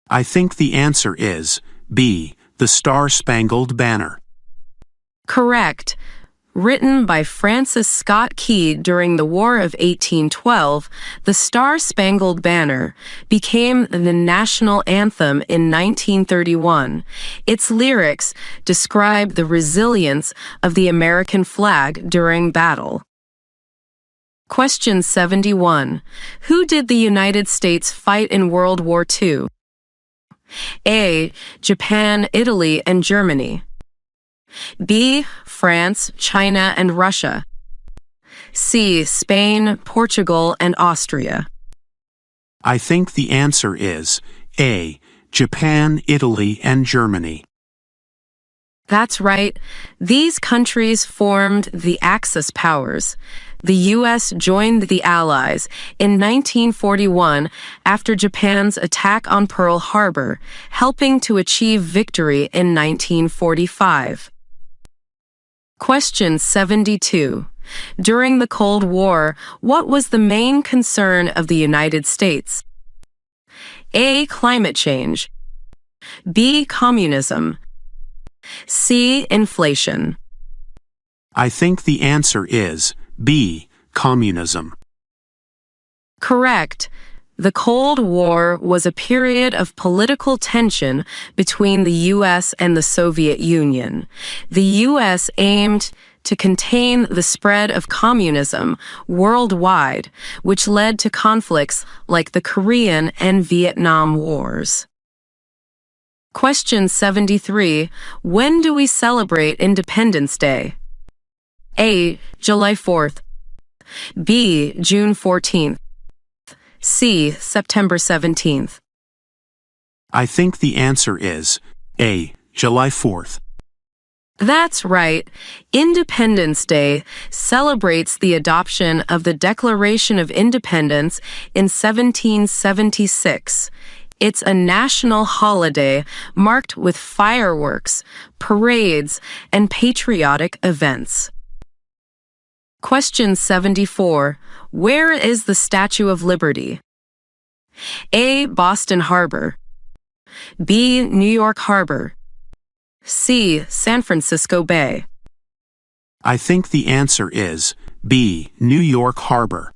I think the answer is B. The Star-Spangled Banner. Correct. Written by Francis Scott Key during the War of 1812, the Star-Spangled Banner became the national anthem in 1931. Its lyrics describe the resilience of the American flag during battle. Question 71. Who did the United States fight in World War II? A. Japan, Italy, and Germany. B. France, China, and Russia. C. Spain, Portugal, and Austria. I think the answer is A. Japan, Italy, and Germany. That's right. These countries formed the Axis powers. The U.S. joined the Allies in 1941 after Japan's attack on Pearl Harbor, helping to achieve victory in 1945. Question 72. During the Cold War, what was the main concern of the United States? A. Climate change. B. Communism. C. Inflation. I think the answer is B. Communism. Correct. The Cold War was a period of political tension between the U.S. and the Soviet Union. The U.S. aimed to contain the spread of communism worldwide, which led to conflicts like the Korean and Vietnam Wars. Question 73. When do we celebrate Independence Day? A. July 4th. B. June 14th. C. September 17th. I think the answer is A. July 4th. That's right. Independence Day celebrates the adoption of the Declaration of Independence in 1776. It's a national holiday marked with fireworks, parades, and patriotic events. Question 74. Where is the Statue of Liberty? A. Boston Harbor. B. New York Harbor. C. San Francisco Bay. I think the answer is B. New York Harbor.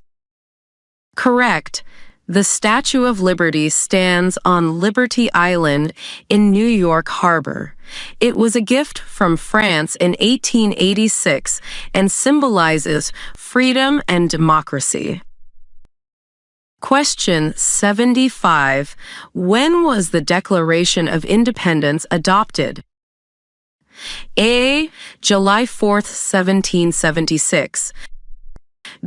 Correct. The Statue of Liberty stands on Liberty Island in New York Harbor. It was a gift from France in 1886 and symbolizes freedom and democracy. Question 75. When was the Declaration of Independence adopted? A. July 4th, 1776.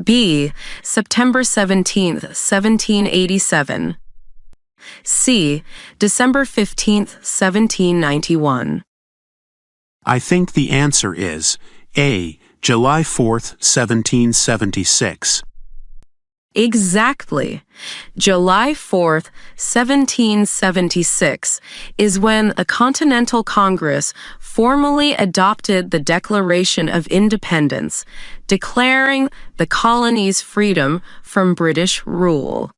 B. September 17th, 1787. C. December 15th, 1791. I think the answer is A. July 4th, 1776. Exactly. July 4th, 1776 is when the Continental Congress formally adopted the Declaration of Independence, declaring the colony's freedom from British rule.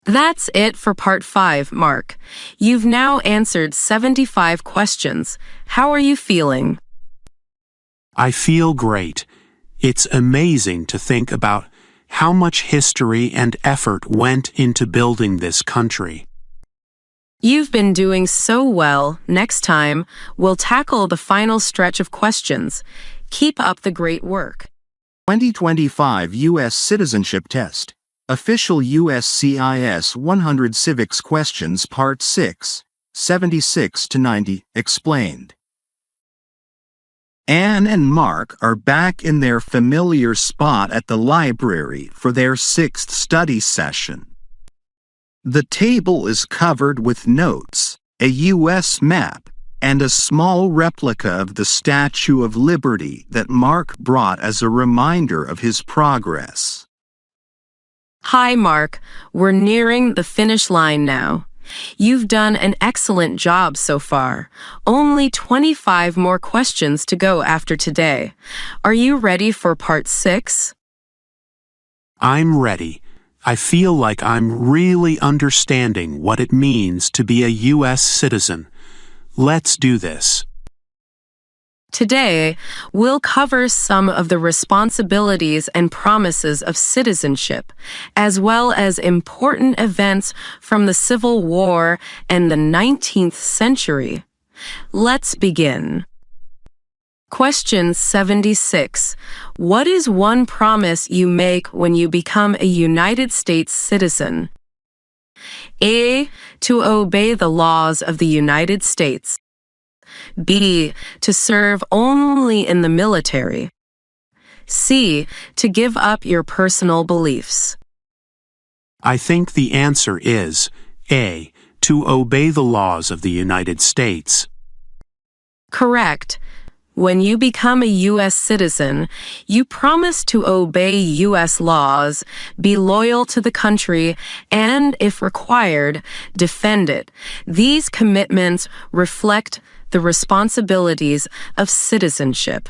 That's it for Part 5, Mark. You've now answered 75 questions. How are you feeling? I feel great. It's amazing to think about how much history and effort went into building this country. You've been doing so well. Next time, we'll tackle the final stretch of questions. Keep up the great work. 2025 US Citizenship Test. Official USCIS 100 Civics Questions Part 6, 76 to 90, explained. Anne and Mark are back in their familiar spot at the library for their 6th study session. The table is covered with notes, a U.S. map, and a small replica of the Statue of Liberty that Mark brought as a reminder of his progress. Hi, Mark. We're nearing the finish line now. You've done an excellent job so far. Only 25 more questions to go after today. Are you ready for Part 6? I'm ready. I feel like I'm really understanding what it means to be a U.S. citizen. Let's do this. Today, we'll cover some of the responsibilities and promises of citizenship, as well as important events from the Civil War and the 19th century. Let's begin. Question 76. What is one promise you make when you become a United States citizen? A. To obey the laws of the United States. B. To serve only in the military. C. To give up your personal beliefs. I think the answer is A. To obey the laws of the United States. Correct. When you become a U.S. citizen, you promise to obey U.S. laws, be loyal to the country, and, if required, defend it. These commitments reflect the responsibilities of citizenship.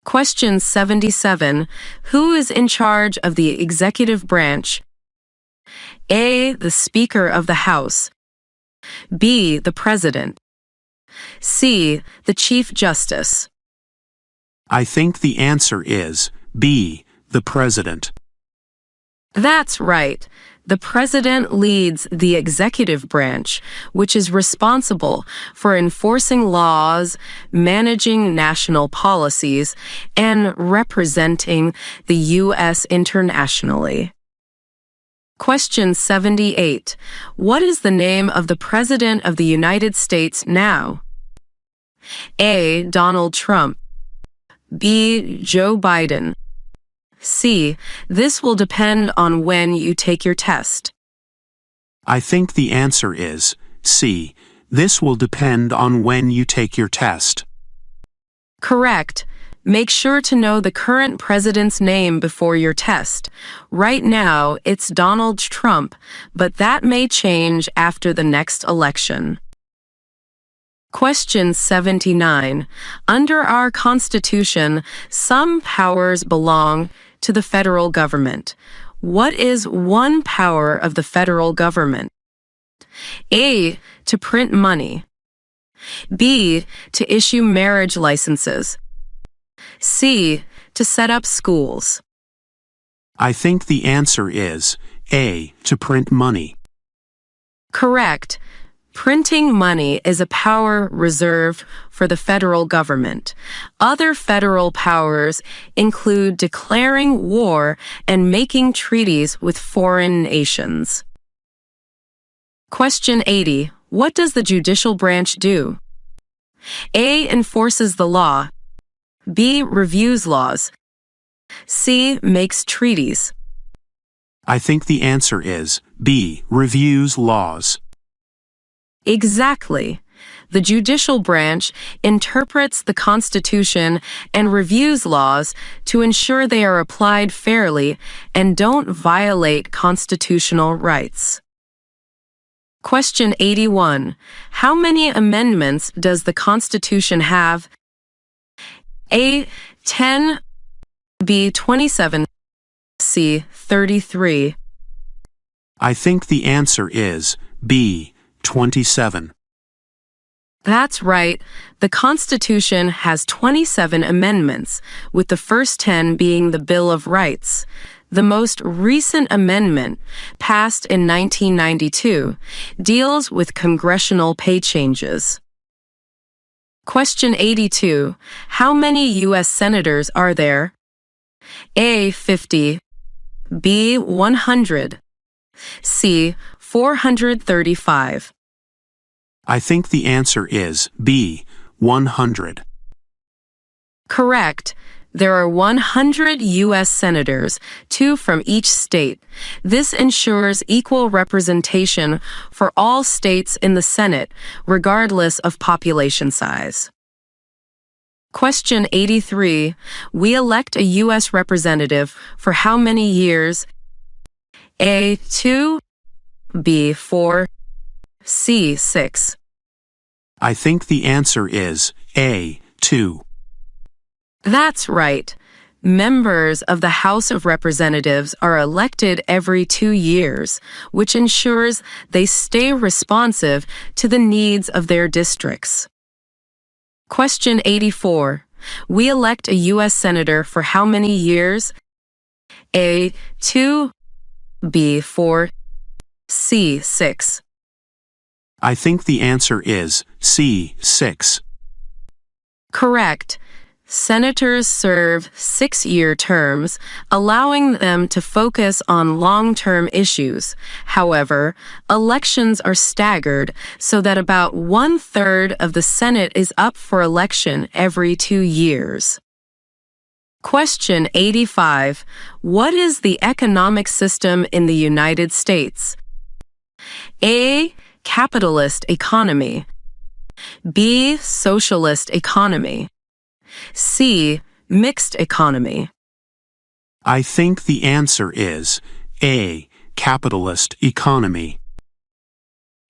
Question 77. Who is in charge of the executive branch? A. The Speaker of the House. B. The President. C. The Chief Justice. I think the answer is B. The President. That's right. The President leads the executive branch, which is responsible for enforcing laws, managing national policies, and representing the U.S. internationally. Question 78. What is the name of the President of the United States now? A. Donald Trump. B. Joe Biden. C. This will depend on when you take your test. I think the answer is C. This will depend on when you take your test. Correct. Make sure to know the current president's name before your test. Right now, it's Donald Trump, but that may change after the next election. Question 79. Under our Constitution, some powers belong to the federal government. What is one power of the federal government? A. To print money. B. To issue marriage licenses. C. To set up schools. I think the answer is A. To print money. Correct. Printing money is a power reserved for the federal government. Other federal powers include declaring war and making treaties with foreign nations. Question 80. What does the judicial branch do? A. Enforces the law. B. Reviews laws. C. Makes treaties. I think the answer is B. Reviews laws. Exactly. The judicial branch interprets the Constitution and reviews laws to ensure they are applied fairly and don't violate constitutional rights. Question 81. How many amendments does the Constitution have? A. 10. B. 27. C. 33. I think the answer is B. 27. That's right. The Constitution has 27 amendments, with the first 10 being the Bill of Rights. The most recent amendment, passed in 1992, deals with congressional pay changes. Question 82. How many U.S. senators are there? A. 50. B. 100. C. 435. I think the answer is B. 100. Correct. There are 100 U.S. senators, 2 from each state. This ensures equal representation for all states in the Senate, regardless of population size. Question 83. We elect a U.S. representative for how many years? A. 2. B. 4. C. 6. I think the answer is A. 2. That's right. Members of the House of Representatives are elected every 2 years, which ensures they stay responsive to the needs of their districts. Question 84. We elect a U.S. Senator for how many years? A. 2. B. 4. C. 6. I think the answer is C. 6. Correct. Senators serve 6-year terms, allowing them to focus on long-term issues. However, elections are staggered so that about 1/3 of the Senate is up for election every 2 years. Question 85. What is the economic system in the United States? A. Capitalist economy. B. Socialist economy. C. Mixed economy. I think the answer is A. Capitalist economy.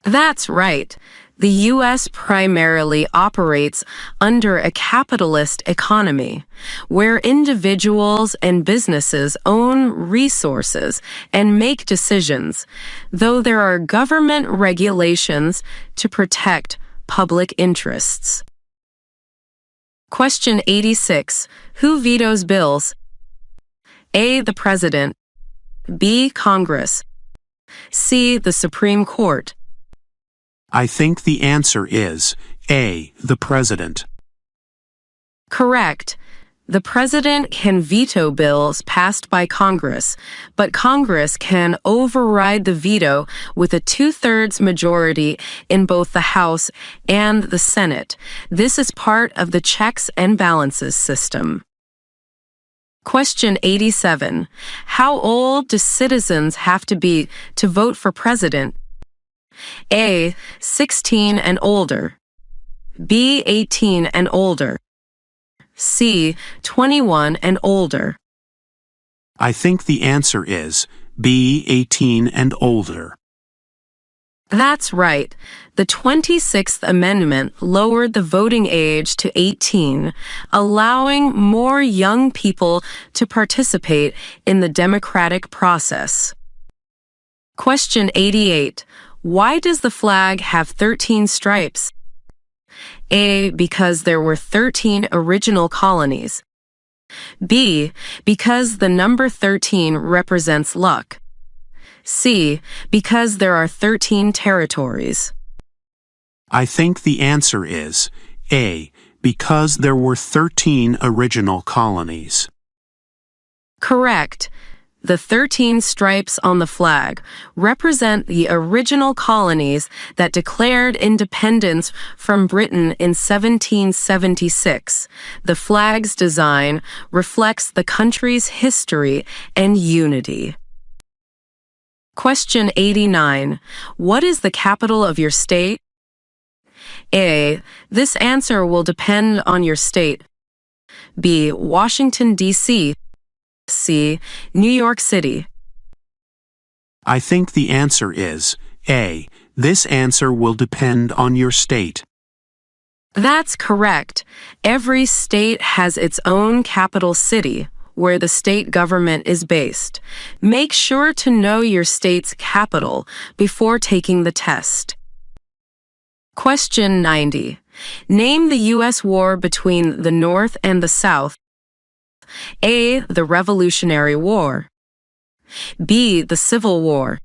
That's right. The U.S. primarily operates under a capitalist economy, where individuals and businesses own resources and make decisions, though there are government regulations to protect public interests. Question 86. Who vetoes bills? A. The President. B. Congress. C. The Supreme Court. I think the answer is A. The President. Correct. The President can veto bills passed by Congress, but Congress can override the veto with a 2/3 majority in both the House and the Senate. This is part of the checks and balances system. Question 87. How old do citizens have to be to vote for president? A. 16 and older. B. 18 and older. C. 21 and older. I think the answer is B. 18 and older. That's right. The 26th Amendment lowered the voting age to 18, allowing more young people to participate in the democratic process. Question 88. Why does the flag have 13 stripes? A, because there were 13 original colonies. B, because the number 13 represents luck. C, because there are 13 territories. I think the answer is A, because there were 13 original colonies. Correct. The 13 stripes on the flag represent the original colonies that declared independence from Britain in 1776. The flag's design reflects the country's history and unity. Question 89. What is the capital of your state? A. This answer will depend on your state. B. Washington, D.C. C. New York City. I think the answer is A. This answer will depend on your state. That's correct. Every state has its own capital city, where the state government is based. Make sure to know your state's capital before taking the test. Question 90. Name the U.S. war between the North and the South. A. The Revolutionary War. B. The Civil War.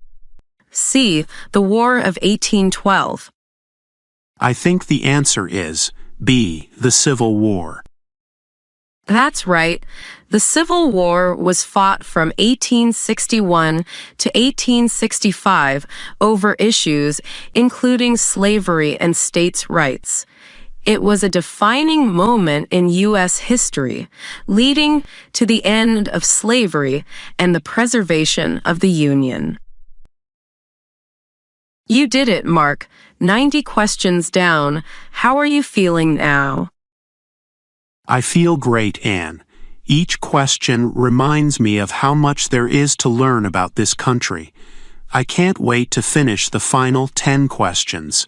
C. The War of 1812. I think the answer is B. The Civil War. That's right. The Civil War was fought from 1861 to 1865 over issues including slavery and states' rights. It was a defining moment in U.S. history, leading to the end of slavery and the preservation of the Union. You did it, Mark. 90 questions down. How are you feeling now? I feel great, Anne. Each question reminds me of how much there is to learn about this country. I can't wait to finish the final 10 questions.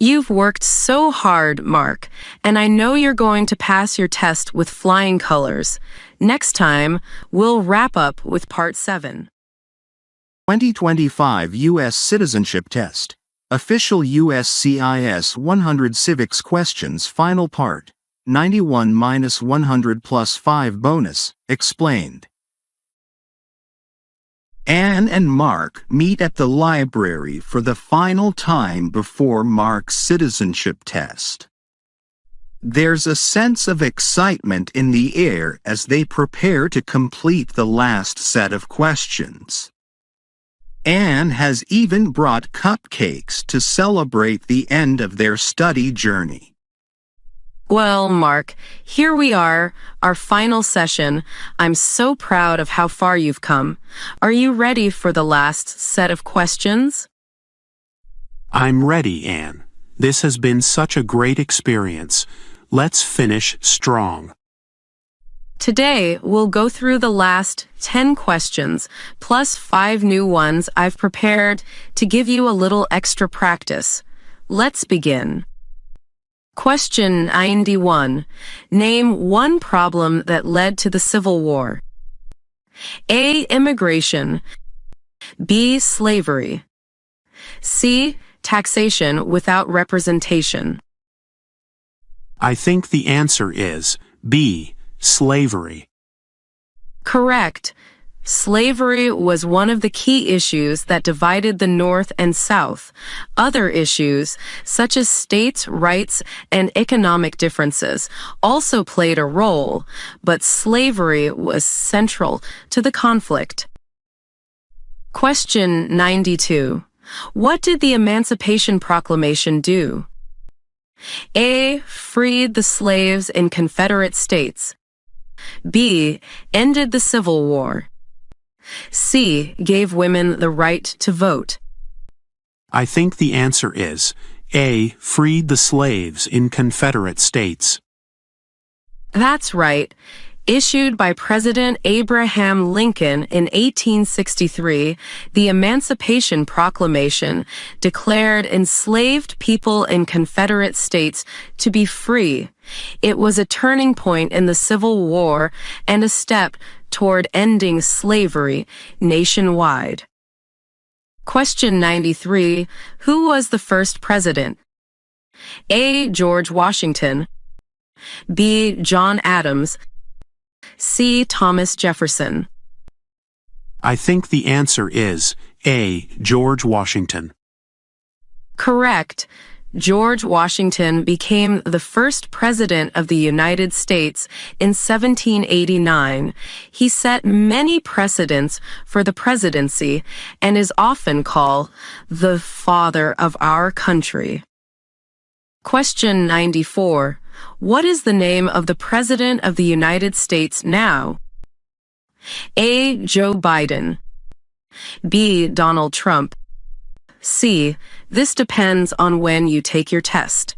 You've worked so hard, Mark, and I know you're going to pass your test with flying colors. Next time, we'll wrap up with Part 7. 2025 US Citizenship Test. Official USCIS 100 Civics Questions Final Part. 91-100 plus 5 bonus. Explained. Anne and Mark meet at the library for the final time before Mark's citizenship test. There's a sense of excitement in the air as they prepare to complete the last set of questions. Anne has even brought cupcakes to celebrate the end of their study journey. Well, Mark, here we are, our final session. I'm so proud of how far you've come. Are you ready for the last set of questions? I'm ready, Anne. This has been such a great experience. Let's finish strong. Today, we'll go through the last 10 questions, plus 5 new ones I've prepared to give you a little extra practice. Let's begin. Question 91. Name one problem that led to the Civil War. A. Immigration. B. Slavery. C. Taxation without representation. I think the answer is B. Slavery. Correct. Slavery was one of the key issues that divided the North and South. Other issues, such as states' rights and economic differences, also played a role, but slavery was central to the conflict. Question 92. What did the Emancipation Proclamation do? A. Freed the slaves in Confederate states. B. Ended the Civil War. C. Gave women the right to vote. I think the answer is A. Freed the slaves in Confederate states. That's right. Issued by President Abraham Lincoln in 1863, the Emancipation Proclamation declared enslaved people in Confederate states to be free. It was a turning point in the Civil War and a step toward ending slavery nationwide. Question 93. Who was the first president? A. George Washington, B. John Adams, C. Thomas Jefferson. I think the answer is A. George Washington. Correct. George Washington became the first president of the United States in 1789. He set many precedents for the presidency and is often called the father of our country. Question 94. What is the name of the President of the United States now? A. Joe Biden, B. Donald Trump, C. This depends on when you take your test.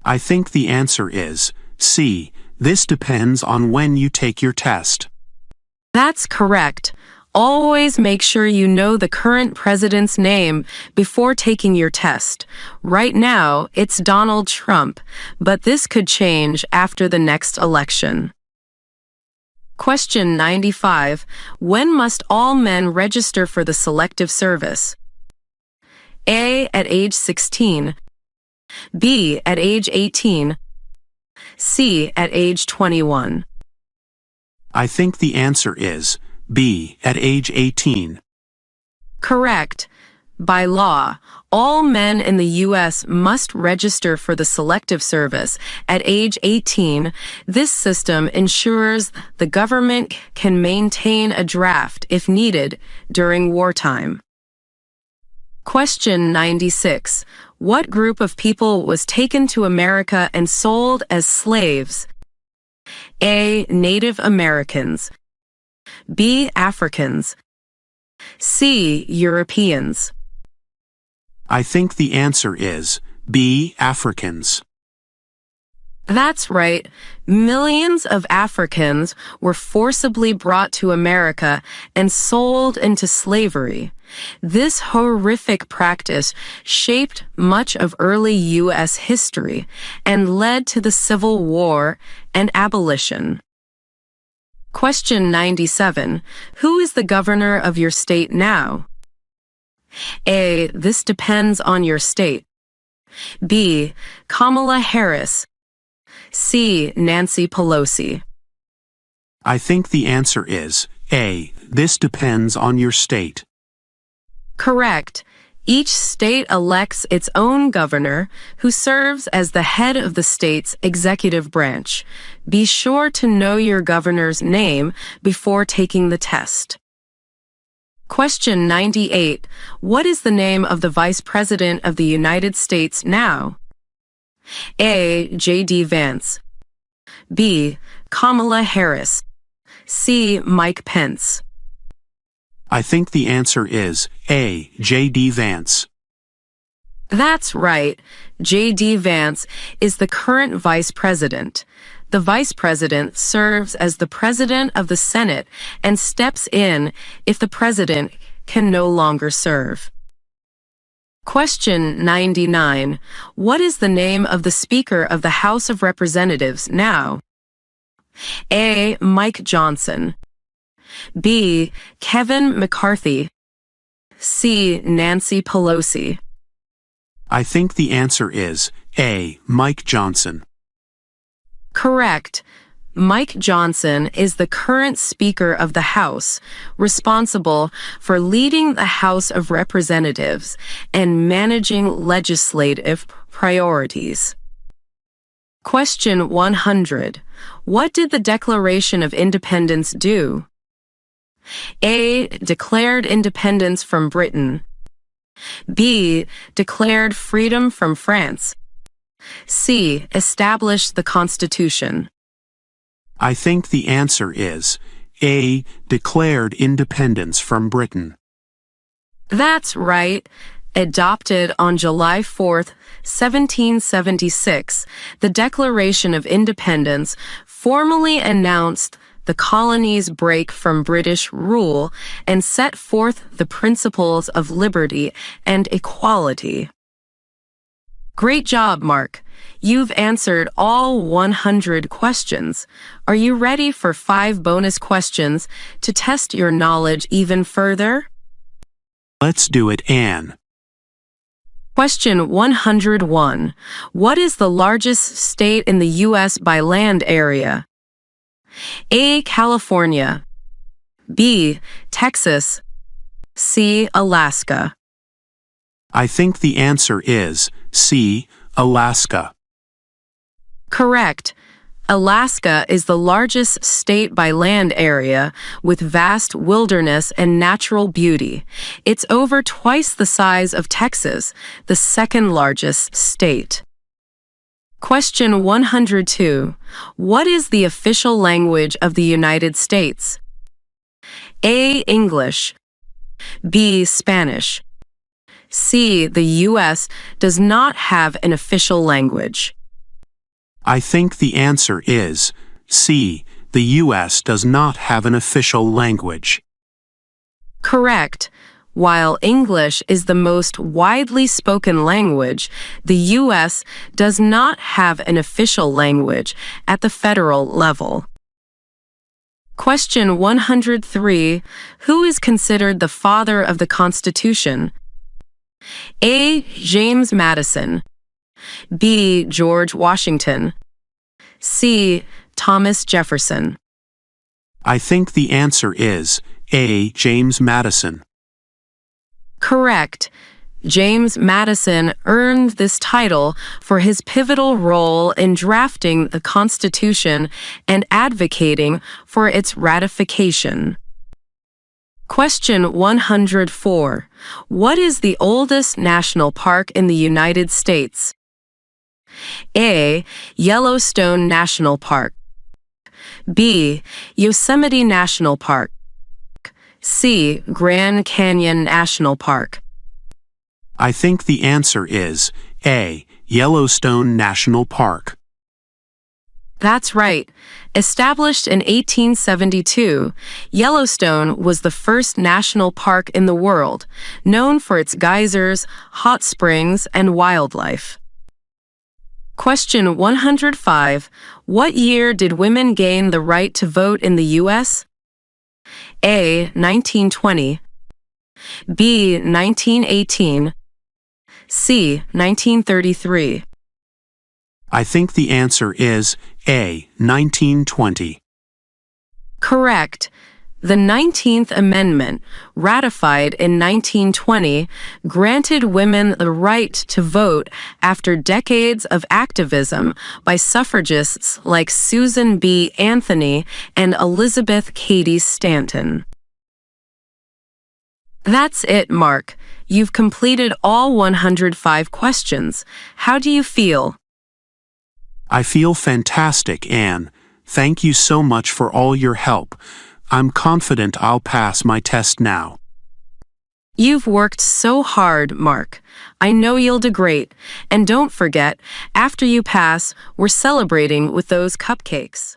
I think the answer is C. This depends on when you take your test. That's correct. Always make sure you know the current president's name before taking your test. Right now, it's Donald Trump, but this could change after the next election. Question 95. When must all men register for the Selective Service? A. At age 16, B. At age 18, C. At age 21. I think the answer is B. At age 18. Correct. By law, all men in the U.S. must register for the Selective Service at age 18. This system ensures the government can maintain a draft if needed during wartime. Question 96. What group of people was taken to America and sold as slaves? A. Native Americans, B. Africans, C. Europeans. I think the answer is B. Africans. That's right. Millions of Africans were forcibly brought to America and sold into slavery. This horrific practice shaped much of early U.S. history and led to the Civil War and abolition. Question 97. Who is the governor of your state now? A. This depends on your state. B. Kamala Harris, C. Nancy Pelosi. I think the answer is A. This depends on your state. Correct. Each state elects its own governor, who serves as the head of the state's executive branch. Be sure to know your governor's name before taking the test. Question 98. What is the name of the Vice President of the United States now? A. J.D. Vance, B. Kamala Harris, C. Mike Pence. I think the answer is A. J.D. Vance. That's right. J.D. Vance is the current vice president. The vice president serves as the president of the Senate and steps in if the president can no longer serve. Question 99. What is the name of the Speaker of the House of Representatives now? A. Mike Johnson, B. Kevin McCarthy, C. Nancy Pelosi. I think the answer is A. Mike Johnson. Correct. Mike Johnson is the current Speaker of the House, responsible for leading the House of Representatives and managing legislative priorities. Question 100. What did the Declaration of Independence do? A. Declared independence from Britain, B. Declared freedom from France, C. Established the Constitution. I think the answer is A. Declared independence from Britain. That's right. Adopted on July 4, 1776, the Declaration of Independence formally announced the colony's break from British rule and set forth the principles of liberty and equality. Great job, Mark. You've answered all 100 questions. Are you ready for 5 bonus questions to test your knowledge even further? Let's do it, Anne. Question 101. What is the largest state in the U.S. by land area? A. California. B. Texas. C. Alaska. I think the answer is C. Alaska. Correct. Alaska is the largest state by land area, with vast wilderness and natural beauty. It's over twice the size of Texas, the second largest state. Question 102. What is the official language of the United States? A. English. B. Spanish. C. The U.S. does not have an official language. I think the answer is C. The U.S. does not have an official language. Correct. While English is the most widely spoken language, the U.S. does not have an official language at the federal level. Question 103. Who is considered the father of the Constitution? A. James Madison. B. George Washington. C. Thomas Jefferson. I think the answer is A. James Madison. Correct. James Madison earned this title for his pivotal role in drafting the Constitution and advocating for its ratification. Question 104. What is the oldest national park in the United States? A. Yellowstone National Park. B. Yosemite National Park. C. Grand Canyon National Park. I think the answer is A. Yellowstone National Park. That's right. Established in 1872, Yellowstone was the first national park in the world, known for its geysers, hot springs, and wildlife. Question 105. What year did women gain the right to vote in the U.S.? A. 1920. B. 1918. C. 1933. I think the answer is A. 1920. Correct. The 19th Amendment, ratified in 1920, granted women the right to vote after decades of activism by suffragists like Susan B. Anthony and Elizabeth Cady Stanton. That's it, Mark. You've completed all 105 questions. How do you feel? I feel fantastic, Anne. Thank you so much for all your help. I'm confident I'll pass my test now. You've worked so hard, Mark. I know you'll do great. And don't forget, after you pass, we're celebrating with those cupcakes.